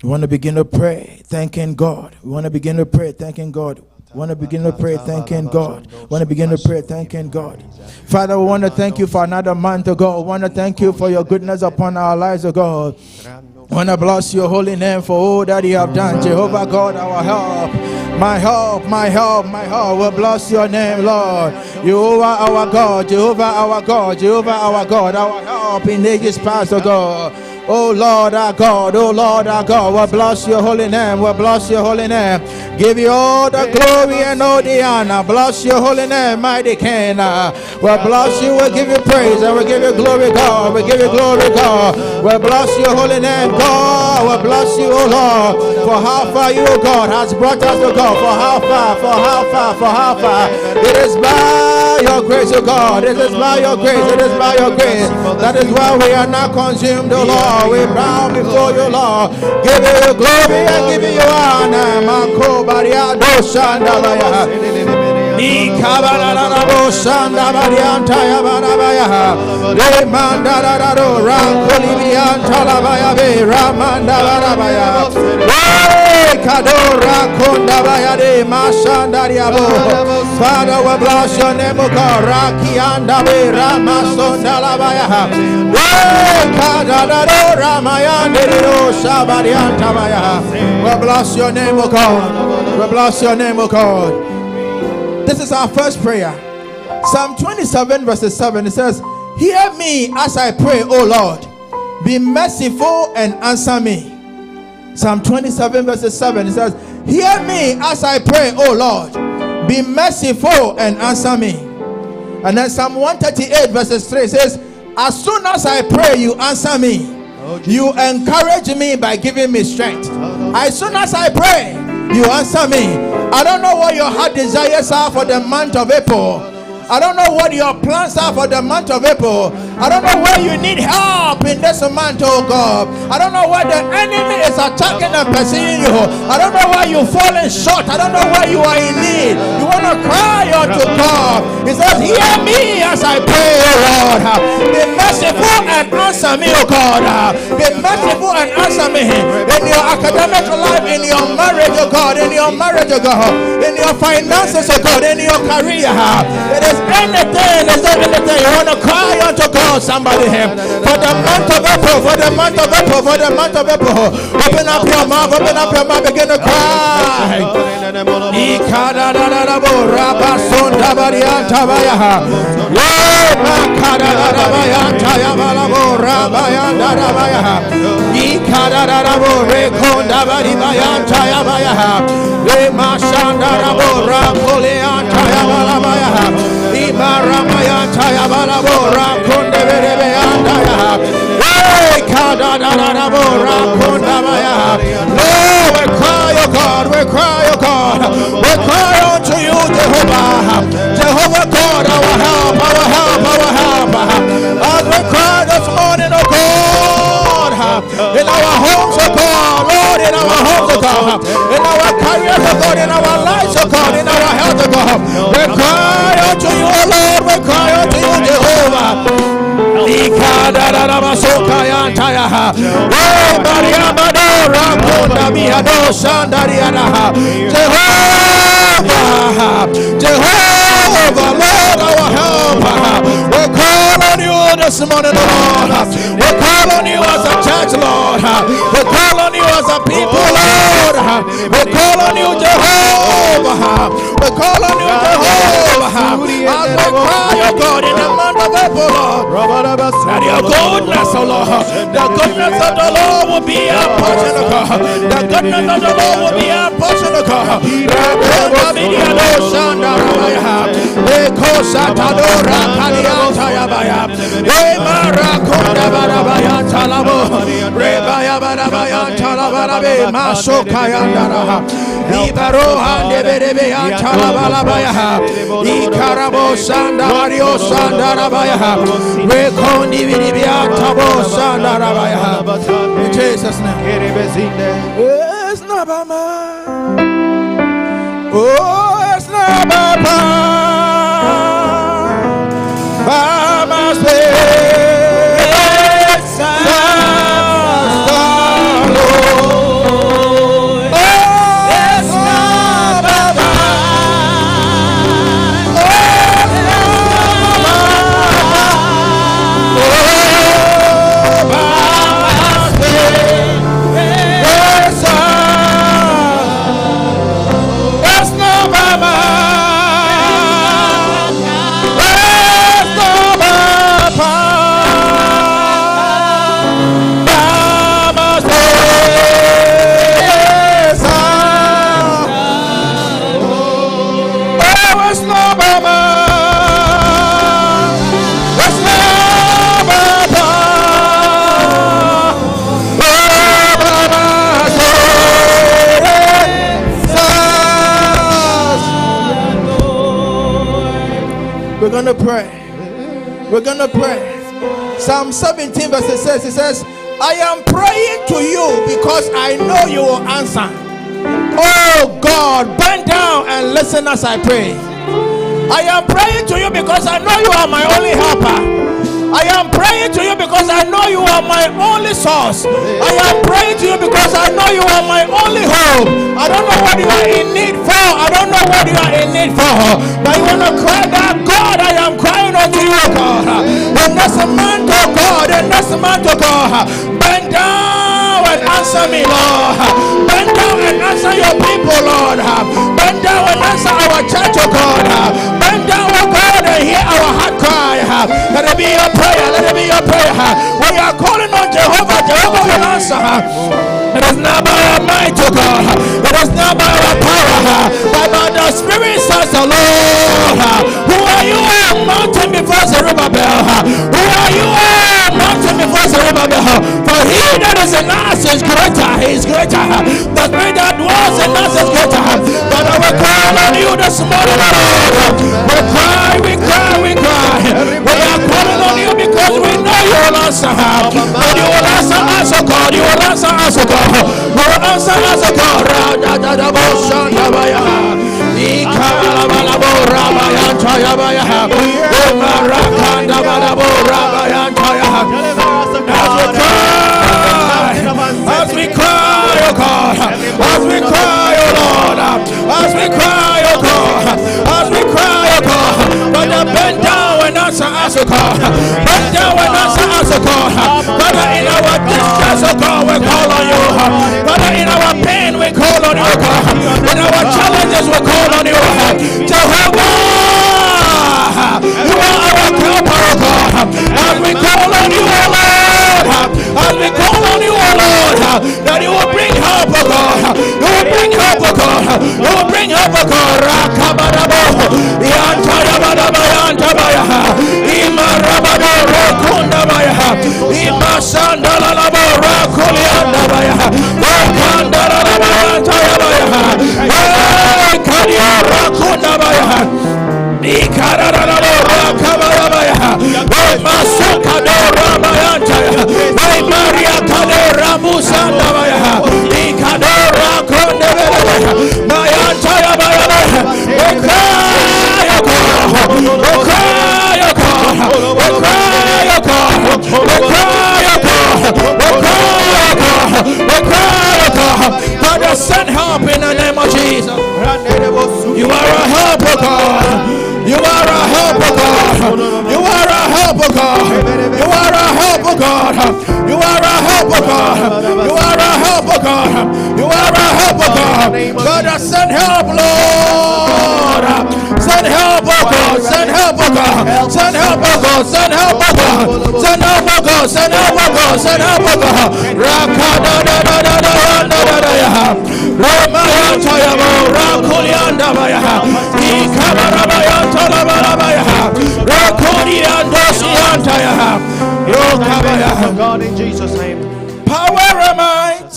We want to begin to pray, thanking God. We want to begin to pray, thanking God. We want to begin to pray, thanking God. We want to begin to pray, thanking God. Father, we want to thank you for another month, oh God. We want to thank you for your goodness upon our lives, oh God. I want to bless your holy name for all that you have done. Jehovah God, our help. My help, my help, my help. We bless your name, Lord. Jehovah our God, Jehovah our God, Jehovah our God, our help in ages past, oh God. Oh Lord our God, oh Lord our God, we bless your holy name, we bless your holy name. Give you all the glory and all the honor. Bless your holy name, mighty King. We bless you, we give you praise, and we give you glory, God. We give you glory, God. We bless your holy name, God. We bless you, oh Lord, for how far you, oh God, has brought us, oh God. For how far, for how far, for how far. It is by your grace, oh God. It is by your grace, it is by your grace. That is why we are not consumed, oh Lord. We bow before you, Lord. Give you glory and give you honor. Mako bariado shandabaya. Ikabararabo shandabarianta yabarabaya. Le mandararo rankolibianta labaya be ramandabarabaya. Kadora kondabaya de mashandariabo. Father, we bless your name, O God. Raki andabe ramasondalabaya. We bless your name, O God. We bless your name, O God. This is our first prayer. Psalm 27 verses 7. It says, hear me as I pray, O Lord. Be merciful and answer me. Psalm 27 verses 7. It says, hear me as I pray, O Lord. Be merciful and answer me. And then Psalm 138 verses 3 says, as soon as I pray, you answer me. You encourage me by giving me strength. As soon as I pray, you answer me. I don't know what your heart desires are for the month of April. I don't know what your plans are for the month of April. I don't know where you need help in this month, oh God. I don't know where the enemy is attacking and pursuing you. I don't know why you're falling short. I don't know why you are in need. You want to cry unto God. He says, hear me as I pray, oh Lord. Be merciful and answer me, oh God. Be merciful and answer me in your academic life, in your marriage, oh God, in your marriage, oh God, in your finances, oh God, in your career. It is anything, is there anything you want to cry unto God, somebody here, for the month of April, for the month of April, for the month of April. Open up your mouth, begin to cry. We cry, oh God, we cry, oh God, we cry unto you, Jehovah, Jehovah God, our help, our help, our help. As we cry this morning, oh God, in our homes, oh God, Lord, in our homes, oh God, in our careers, oh God, in our lives, oh God, in our health, oh God, we cry unto you, oh Lord, we cry unto you, Jehovah. Jehovah, Lord, our help. We call on you this morning, Lord. We call on you as a church, Lord. We call on you as a people, Lord. We call on you, Jehovah. We call on you, Jehovah. As we cry, oh God, in the month of April, Lord. That your goodness, oh Lord, the goodness of the Lord will be our portion, oh God. The goodness of the Lord will be our portion, oh God. In Jesus' name. There's no not by might. Oh, it's not by power, by my spirit, says the Lord. Oh, it's not by might. Oh, it's not by my spirit, it's not by might. It's not by power, by my spirit, says oh, it's not by might. It's not by power, by my spirit, says. We're gonna pray. We're gonna pray. Psalm 17 verse 6 it says, I am praying to you because I know you will answer. Oh God, bend down and listen as I pray. I am praying to you because I know you are my only helper. I am praying to you because I know you are my only source. I am praying to you because I know you are my only hope. I don't know what you are in need for. I don't know what you are in need for. But you want to cry that God, I am crying unto you, God. And that's a man to God. And that's a man to God. Bend down and answer me, Lord. Bend down and answer your people, Lord. Bend down and answer our church, oh God. Bend down, oh God, and hear our heart cry. Let it be your prayer. Let it be your prayer. We are calling on Jehovah. Jehovah will answer. It is not by our might, oh God. It is not by our power, but by the Spirit, says the Lord. Who are you, mountain before Zerubbabel? Who are you, mountain before Zerubbabel? For he that is in us is greater. He is greater. The Spirit that dwells in us is greater. But I will call on you this morning, Lord. We cry, we cry, we cry. We are calling on you because we know you will answer. And you will answer us, oh God. You will answer us, oh God. You will answer us, oh God. As we cry, oh God, as we cry, oh Lord, as we cry, oh God, as we cry, oh God, Father, bend down and answer us, oh God, bend down and answer us, oh God, Father, in our distress, oh God, we call on you, Father, in our pain, we call on you, oh God, in our challenges, we call on you, Jehovah, you are our helper, oh God, as we call on you, oh Lord, as we call on you, oh Lord, that you will bring help, oh God, you will bring help, oh God, you will bring help, oh God, Rakabarabo, Yantayabarabaya, Imarabado, Rakundabaya, Imasandalabo, Rakuliandabaya, Rakandalabaya, Hey, Kadia, Rakundabaya, Ikararabo, Rakabarabaya, Masukado, Rabayantaya, Maria Kadora Musandabaya, Ikadora Kondabaya, Mayantaya Baya, we cry, oh God, we cry, oh God, we cry, oh God, we cry, oh God, we cry, oh God, we cry, oh God, Father, send help in the name of Jesus. You are a help, oh God. You are a help, oh God. You are a help, oh God. You are a help, oh God. You are a help, oh God. You are a help, oh God. You are a help, oh God. God, send help, Lord. Send help, oh God. Send help, oh God. Send help, oh God. Send help, oh God. Send help, oh God. Send help, oh God. Send help, oh God. Rakada da da da da da da da ya. Ramaya Tayabo Rakulianda Baya. Ikabarabaya Talabarabaya. Rakuriandosiantaya. Yokabaya. God, in Jesus' name. Power and might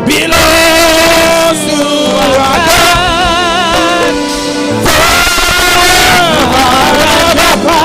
belongs to our God. Forever,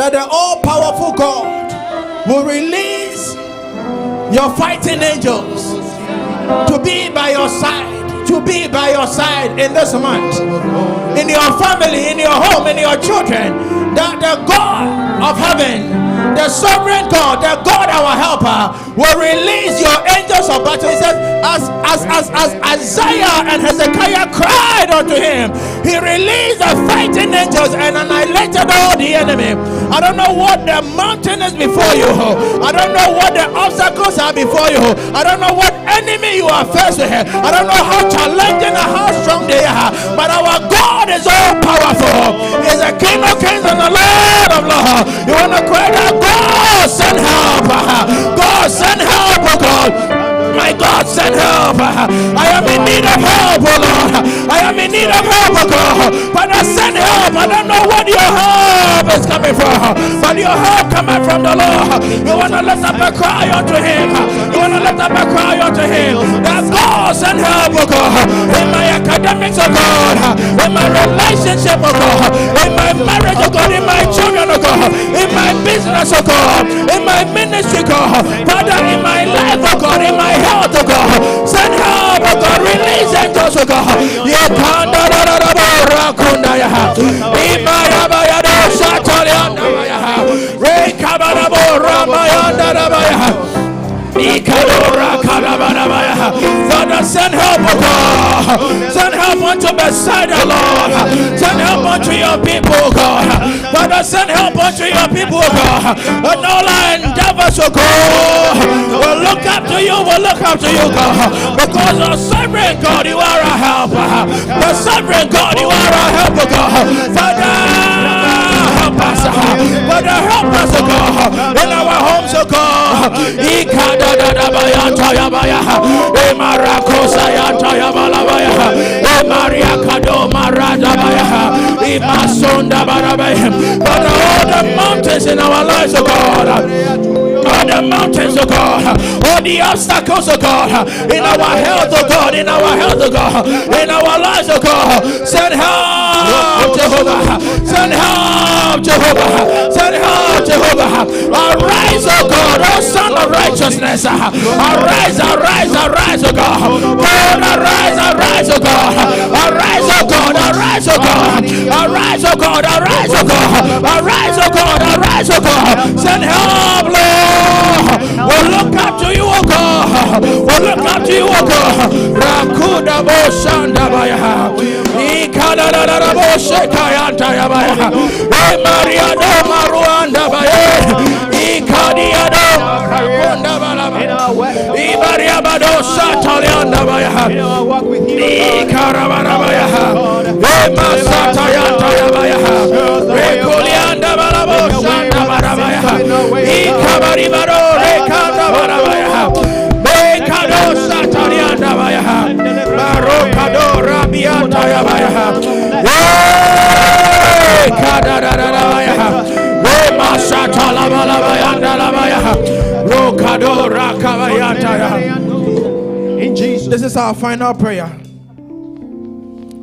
that the all-powerful God will release your fighting angels to be by your side, to be by your side in this month, in your family, in your home, in your children, that the God of heaven, the sovereign God, the God our helper, will release your angels of battle. He says, as Isaiah and Hezekiah cried unto him, he released the fighting angels and annihilated all the enemy. I don't know what the mountain is before you. I don't know what the obstacles are before you. I don't know what enemy you are faced with. I don't know how challenging and how strong they are. But our God is all powerful. He is the King of kings and the Lord of lords. You want to cry out, God send help. God send help, oh God. My God send help. I am in need of help, oh Lord. I am in need of help, oh God. But I send help. I don't know what your help is coming from, but your help coming from the Lord. You want to lift up a cry unto him. You want to lift up a cry unto him. That God send help, oh God. In my academics, oh God. In my relationship, oh God. In my marriage, oh God. In my children, oh God. In my business, oh God. In my ministry, God. Father, in my life, oh God. In my health, oh God. Send help, oh God. Release angels, oh God. Father, send help, oh God. Send help unto Bethsaida, Lord. Send help unto your people, God. Father, send help unto your people, God. And all our endeavors, oh God, we'll look up to you, we'll look up to you, God. Because the sovereign God, you are a helper. The sovereign God, you are a helper, God. Father, help us. Father, help us, oh God. In our homes, oh God. Father, all the mountains in our lives, oh God. All the mountains, oh God, all the obstacles, oh God, in our health, oh God, in our health, oh God, in our lives, oh God, send help, Jehovah, send help, Jehovah, send help, Jehovah. Arise, oh God, oh Son of righteousness, arise, arise, arise, oh God, God, arise, arise, oh God, arise, oh God, arise, oh God, arise, oh God, arise, oh God, arise, oh God, arise, oh God, send help, Lord. We'll look up to you, oh God. We'll look up to you, oh God. Rakuda bo shanda baya. Ikada da da bo shekayanta ya baya. E Maria do maruanda baya. Ikadia do rakunda bala. I Maria bado satalianda baya. Ikarabara baya. E masata yanta ya baya. Rekulianda bala bo shanda bala baya. Ikabari baro rekanda bala baya. Bekado satalianda baya. Barokado rabianta ya baya. Kada da da baya. We masata la bala baya la baya. Rokado rakabayanta ya. In Jesus. This is our final prayer.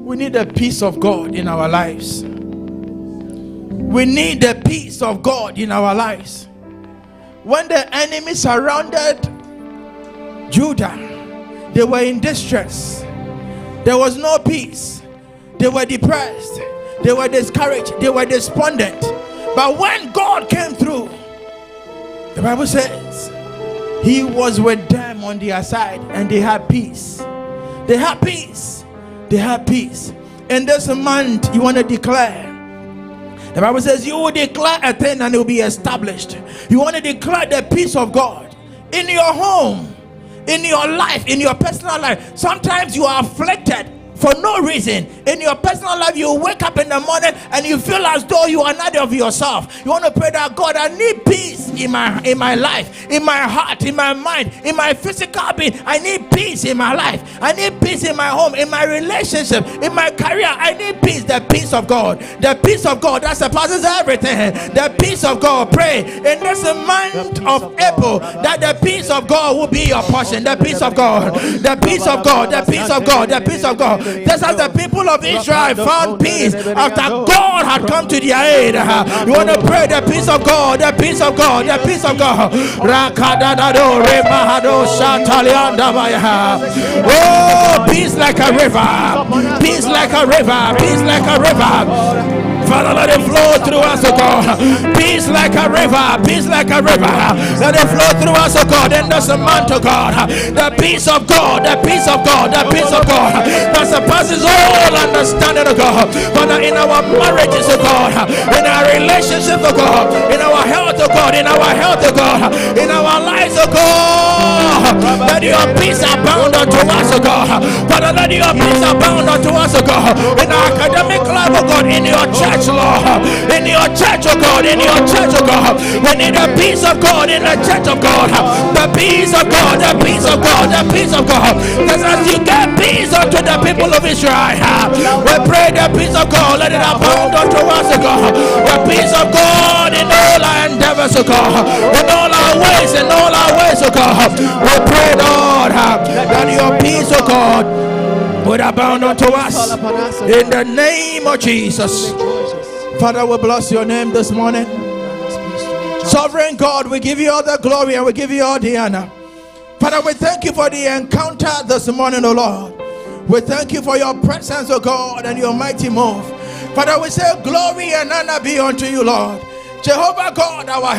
We need the peace of God in our lives. We need the peace of God in our lives. When the enemy surrounded Judah, they were in distress. There was no peace. They were depressed. They were discouraged. They were despondent. But when God came through, the Bible says he was with them on their side and they had peace. They had peace. They had peace. In this month, you want to declare. The Bible says you will declare a thing and it will be established. You want to declare the peace of God in your home, in your life, in your personal life. Sometimes you are afflicted for no reason. In your personal life, you wake up in the morning and you feel as though you are not of yourself. You want to pray that God, I need peace. change in my life, in my heart, in my mind, in my physical being. I need peace in my life. I need peace in my home, in my relationship, in my career. I need peace, the peace of God. The peace of God that surpasses everything. The peace of God. Pray in this month of April that the peace of God will be your portion. The peace of God. The peace of God. The peace of God. The peace of God. Just as the people of Israel found peace after God had come to their aid. You want to pray the peace of God. The peace of God. The peace of God. Oh, peace like a river. Peace like a river. Peace like a river. Father, let it flow through us, oh God. Peace like a river, peace like a river. Let it flow through us, oh God. And that's a month, oh God. The peace of God, the peace of God, the peace of God that surpasses all understanding, oh God. Father, in our marriages, oh God, in our relationships, oh God, in our health, oh God, in our health, oh God, in our lives, oh God. Let your peace abound unto us, oh God. Father, let your peace abound unto us, oh God. In our academic life, oh God, in your church, Lord, in your church, oh God, in your church, oh God. We need the peace of God in the church of God. The peace of God, the peace of God, the peace of God. Because as you get peace unto the people of Israel, we pray the peace of God, let it abound unto us, oh God. The peace of God in all our endeavors, oh God. In all our ways, in all our ways, oh God. We pray, Lord, that your peace, oh God, would abound unto us in the name of Jesus. Father, we bless your name this morning. Sovereign God, we give you all the glory and we give you all the honor. Father, we thank you for the encounter this morning, O Lord. We thank you for your presence, O God, and your mighty move. Father, we say glory and honor be unto you, Lord. Jehovah God, our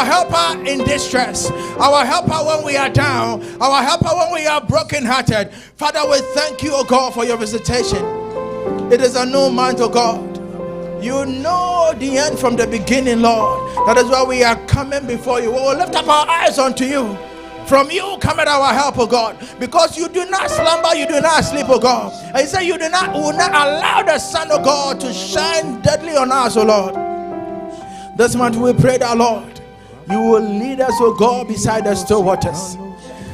helper in distress, our helper when we are down, our helper when we are brokenhearted. Father, we thank you, O God, for your visitation. It is a new month, O God. You know the end from the beginning, Lord. That is why we are coming before you. We will lift up our eyes unto you. From you cometh our help, O God, because you do not slumber, you do not sleep, O God. And you say you will not allow the sun, O God, to shine deadly on us, O Lord. This month we pray that, Lord, you will lead us, O God, beside the still waters.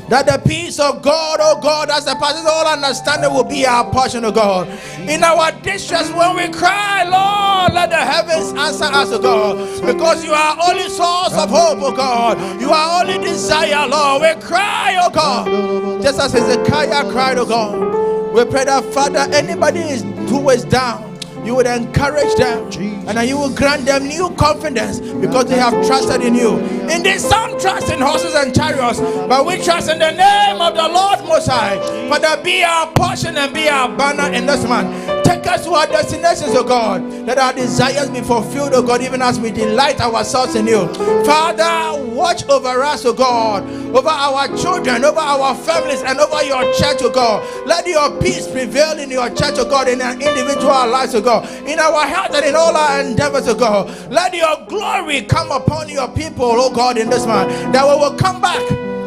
That the peace of God, oh God, that surpasses all understanding will be our portion, oh God. In our distress when we cry, Lord, let the heavens answer us, oh God. Because you are only source of hope, oh God. You are only desire, Lord. We cry, oh God. Just as Hezekiah cried, oh God. We pray that, Father, anybody who is down, you would encourage them, and then you will grant them new confidence because they have trusted in you. Indeed, some trust in horses and chariots, but we trust in the name of the Lord Most High. Father, be our portion and be our banner in this month. Take us to our destinations, oh God. Let our desires be fulfilled, oh God, even as we delight ourselves in you. Father, watch over us, oh God, over our children, over our families, and over your church, oh God. Let your peace prevail in your church, oh God, in our individual lives, oh God, in our health and in all our endeavors, oh God. Let your glory come upon your people, oh God, in this month, that we will come back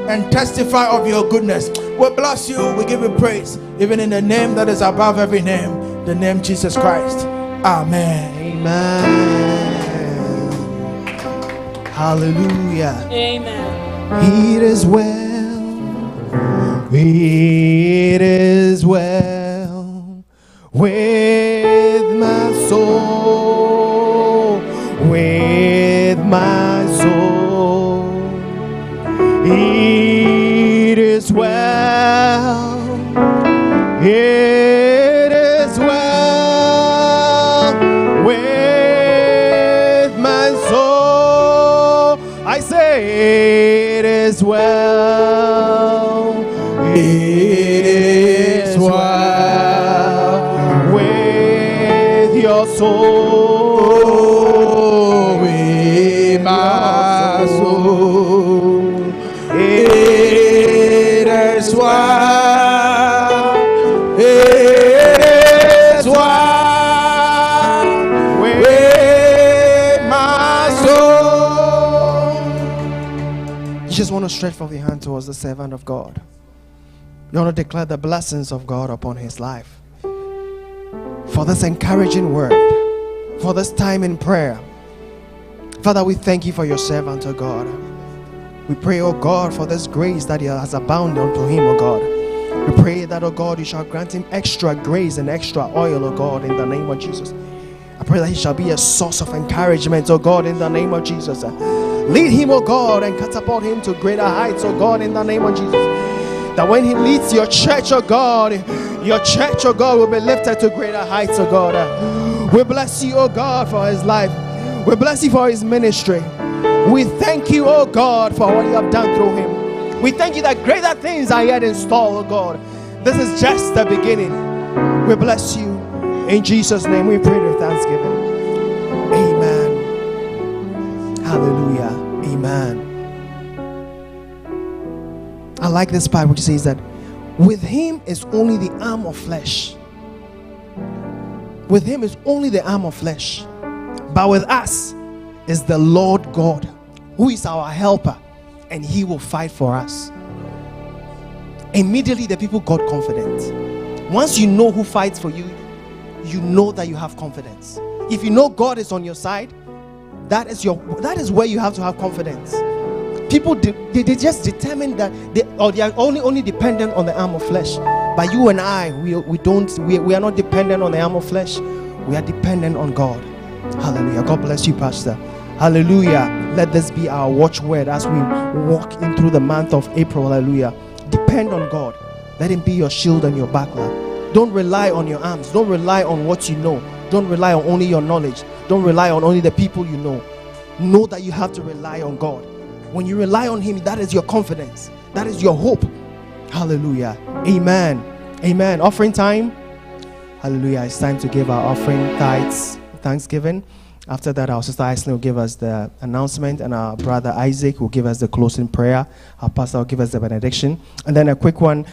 and testify of your goodness. We bless you, we give you praise, even in the name that is above every name, the name Jesus Christ. Amen. Amen. Hallelujah. Amen. It is well. It is well with my soul. With my soul. It is well. It is well with my soul. I say it is well. It is well with your soul. With my soul. It is well. Just want to stretch forth your hand towards the servant of God. You want to declare the blessings of God upon his life. For this encouraging word, for this time in prayer. Father, we thank you for your servant, oh God. We pray, oh God, for this grace that has abounded unto him, oh God. We pray that, oh God, you shall grant him extra grace and extra oil, oh God, in the name of Jesus. I pray that he shall be a source of encouragement, oh God, in the name of Jesus. Lead him, oh God, and catapult him to greater heights, oh God, in the name of Jesus. That when he leads your church, oh God, will be lifted to greater heights, oh God. We bless you, oh God, for his life. We bless you for his ministry. We thank you, oh God, for what you have done through him. We thank you that greater things are yet in store, oh God. This is just the beginning. We bless you. In Jesus' name we pray with thanksgiving. Amen. Hallelujah. Amen. I like this part which says that with him is only the arm of flesh. With him is only the arm of flesh. But with us is the Lord God, who is our helper, and he will fight for us. Immediately the people got confident. Once you know who fights for you, you know that you have confidence. If you know God is on your side, that is where you have to have confidence. People they just determine that they are only dependent on the arm of flesh. But you and I, we are not dependent on the arm of flesh. We are dependent on God. Hallelujah. God bless you, Pastor. Hallelujah. Let this be our watchword as we walk in through the month of April. Hallelujah. Depend on God. Let him be your shield and your buckler. Don't rely on your arms. Don't rely on what you know. Don't rely on only your knowledge. Don't rely on only the people you know. Know that you have to rely on God. When you rely on him, that is your confidence. That is your hope. Hallelujah. Amen. Amen. Offering time. Hallelujah. It's time to give our offering, tithes, thanksgiving. After that, our sister Aislinn will give us the announcement, and our brother Isaac will give us the closing prayer. Our pastor will give us the benediction. And then a quick one,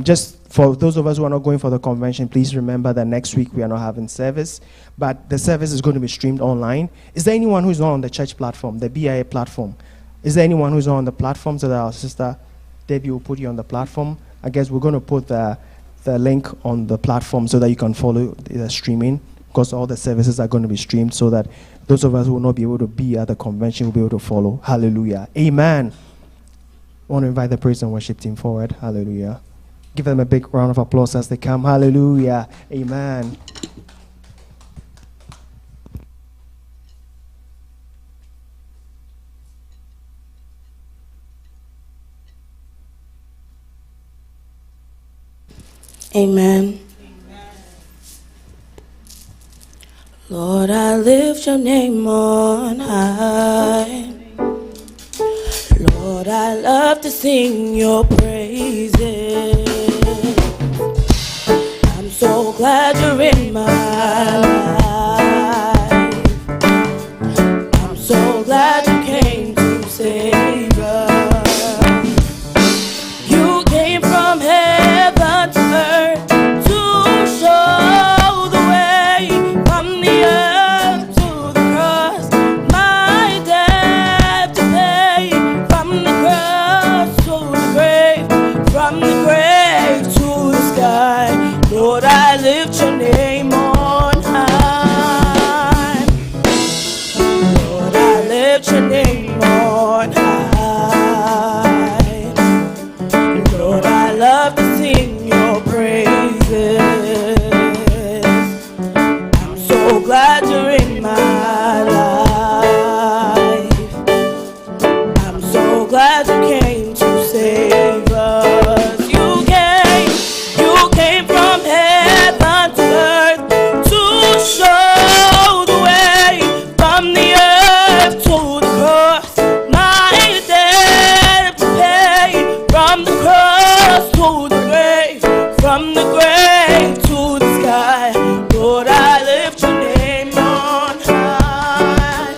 just for those of us who are not going for the convention, please remember that next week we are not having service, but the service is going to be streamed online. Is there anyone who's not on the church platform, the BIA platform? Is there anyone who's not on the platform, so that our sister Debbie will put you on the platform? I guess we're going to put the link on the platform so that you can follow the streaming, because all the services are going to be streamed, so that those of us who will not be able to be at the convention will be able to follow. Hallelujah. Amen. I want to invite the praise and worship team forward. Hallelujah. Give them a big round of applause as they come. Hallelujah. Amen. Amen. Lord, I lift your name on high. Lord, I love to sing your praises. I'm so glad you're in my life. I'm so glad you came to save us. You came from heaven to earth to show the way, from the earth to the cross, my debt to pay, from the cross to the grave, from the grave to the sky. Lord, I lift your name on high. Lord, I lift your name on high. Lord, I love to sing your praises. I'm so glad you're in my life. I'm so glad you came to save us. You came from heaven to earth to show the way, from the earth to the cross, my debt to pay, from the cross to the grave, from the grave to the sky. Lord, I lift your name on high.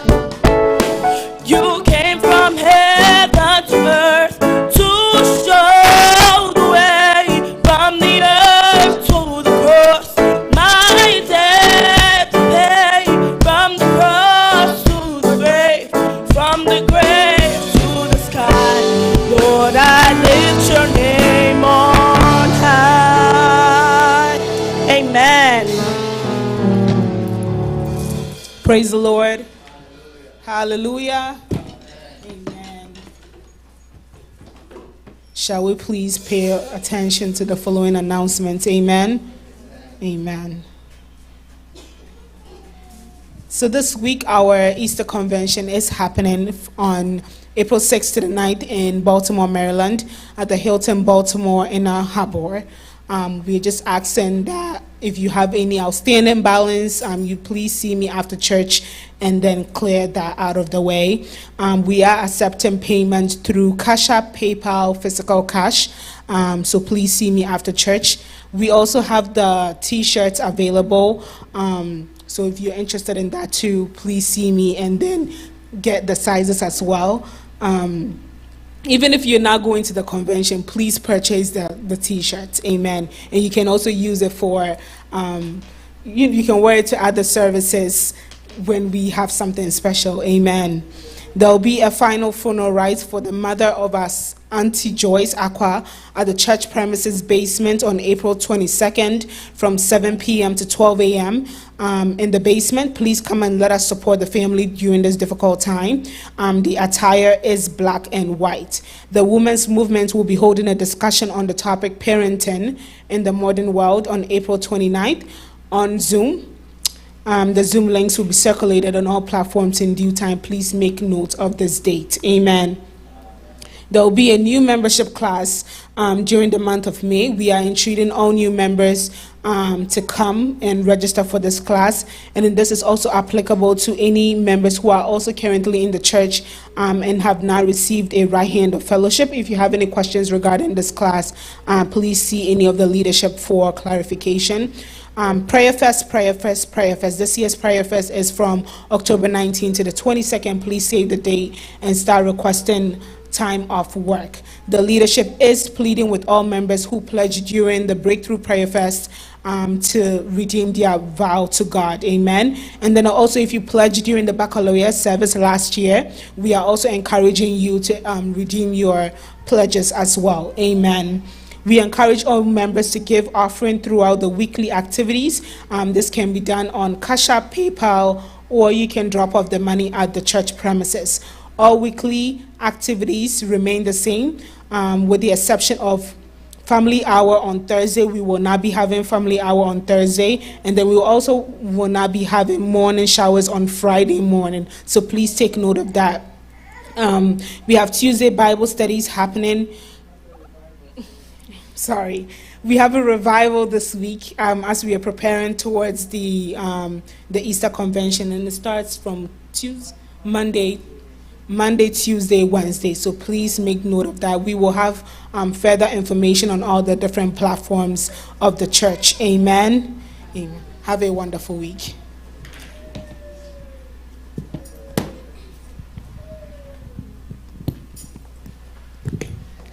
You came from heaven to earth to show the way, from the earth to the cross, my debt to pay, from the cross to the grave, from the grave to the sky. Lord, I lift your name on high. Amen. Praise the Lord. Hallelujah. Amen. Shall we please pay attention to the following announcements? Amen. Amen. So this week, our Easter convention is happening on April 6th to the 9th in Baltimore, Maryland, at the Hilton Baltimore Inner Harbor. We're just asking that if you have any outstanding balance, you please see me after church and then clear that out of the way. We are accepting payments through Cash App, PayPal, physical cash. So please see me after church. We also have the T-shirts available. So if you're interested in that too, please see me and then get the sizes as well. Even if you're not going to the convention, please purchase the T-shirts. Amen. And you can also use it for, you can wear it to other services when we have something special. Amen. There'll be a final funeral rites for the mother of us, Auntie Joyce Aqua, at the church premises basement on April 22nd from 7 p.m. to 12 a.m. In the basement. Please come and let us support the family during this difficult time. The attire is black and white. The Women's Movement will be holding a discussion on the topic parenting in the modern world on April 29th on Zoom. The Zoom links will be circulated on all platforms in due time. Please make note of this date. Amen. There will be a new membership class during the month of May. We are entreating all new members to come and register for this class. And then this is also applicable to any members who are also currently in the church and have not received a right hand of fellowship. If you have any questions regarding this class, please see any of the leadership for clarification. Prayer Fest. This year's Prayer Fest is from October 19th to the 22nd. Please save the date and start requesting time off work. The leadership is pleading with all members who pledged during the Breakthrough Prayer Fest to redeem their vow to God. Amen. And then also, if you pledged during the baccalaureate service last year, we are also encouraging you to redeem your pledges as well. Amen. We encourage all members to give offering throughout the weekly activities. This can be done on Cash App, PayPal, or you can drop off the money at the church premises. All weekly activities remain the same, with the exception of family hour on Thursday. We will not be having family hour on Thursday, and then we also will not be having morning showers on Friday morning. So please take note of that. We have Tuesday Bible studies happening. We have a revival this week as we are preparing towards the Easter convention, and it starts from Monday, Tuesday, Wednesday. So please make note of that. We will have further information on all the different platforms of the church. Amen. Amen. Have a wonderful week.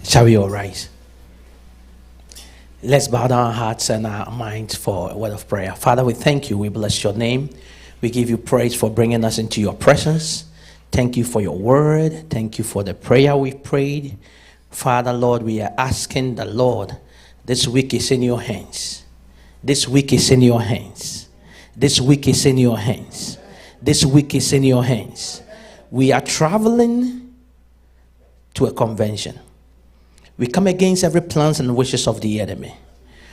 Shall we all rise? Let's bow down our hearts and our minds for a word of prayer. Father, we thank you. We bless your name. We give you praise for bringing us into your presence. Thank you for your word. Thank you for the prayer we've prayed. Father, Lord, we are asking the Lord, this week is in your hands. This week is in your hands. This week is in your hands. This week is in your hands. We are traveling to a convention. We come against every plans and wishes of the enemy.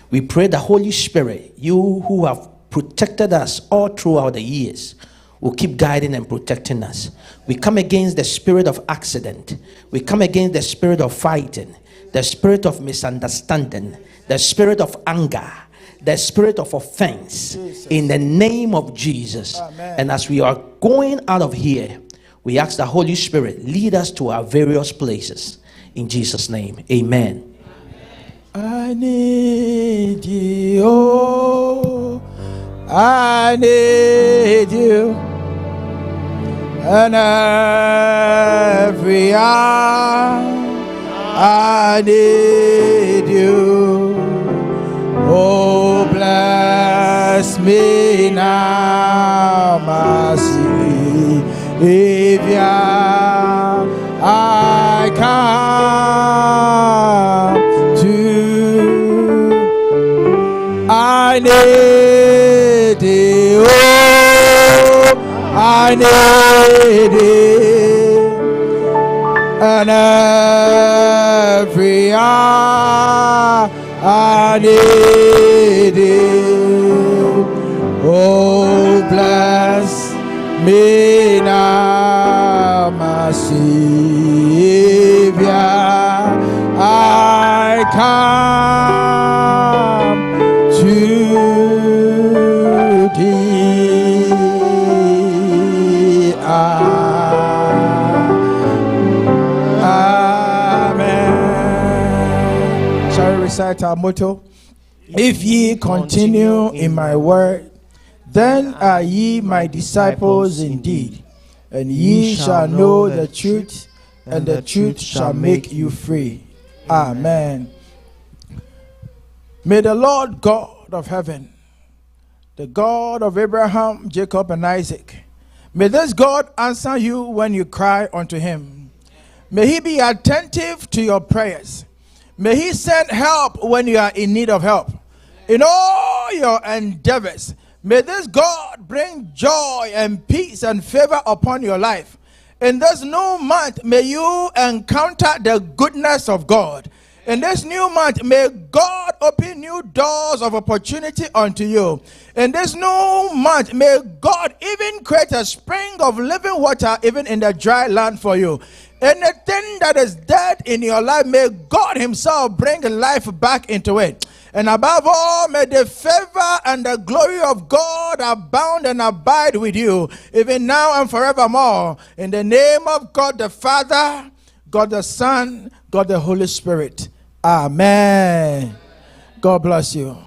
We pray the Holy Spirit, you who have protected us all throughout the years, will keep guiding and protecting us. We come against the spirit of accident. We come against the spirit of fighting, the spirit of misunderstanding, the spirit of anger, the spirit of offense, Jesus. In the name of Jesus. Amen. And as we are going out of here, we ask the Holy Spirit, lead us to our various places. In Jesus' name, amen. I need you, oh, I need you, and every hour I need you. Oh, bless me now, my Savior. I come to, I need you, oh, I need and every hour I need it. Oh, bless me now, my Savior. I come to thee. Amen. Shall we recite our motto? If ye continue in my word, then are ye my disciples indeed, and ye shall know the truth, and the truth shall make you free. Amen. May the Lord God of heaven, the God of Abraham, Jacob, and Isaac, may this God answer you when you cry unto him. May he be attentive to your prayers. May he send help when you are in need of help. In all your endeavors, may this God bring joy and peace and favor upon your life. In this new month, may you encounter the goodness of God. In this new month, may God open new doors of opportunity unto you. In this new month, may God even create a spring of living water even in the dry land for you. Anything that is dead in your life, may God himself bring life back into it. And above all, may the favor and the glory of God abound and abide with you, even now and forevermore. In the name of God the Father, God the Son, God the Holy Spirit. Amen. God bless you.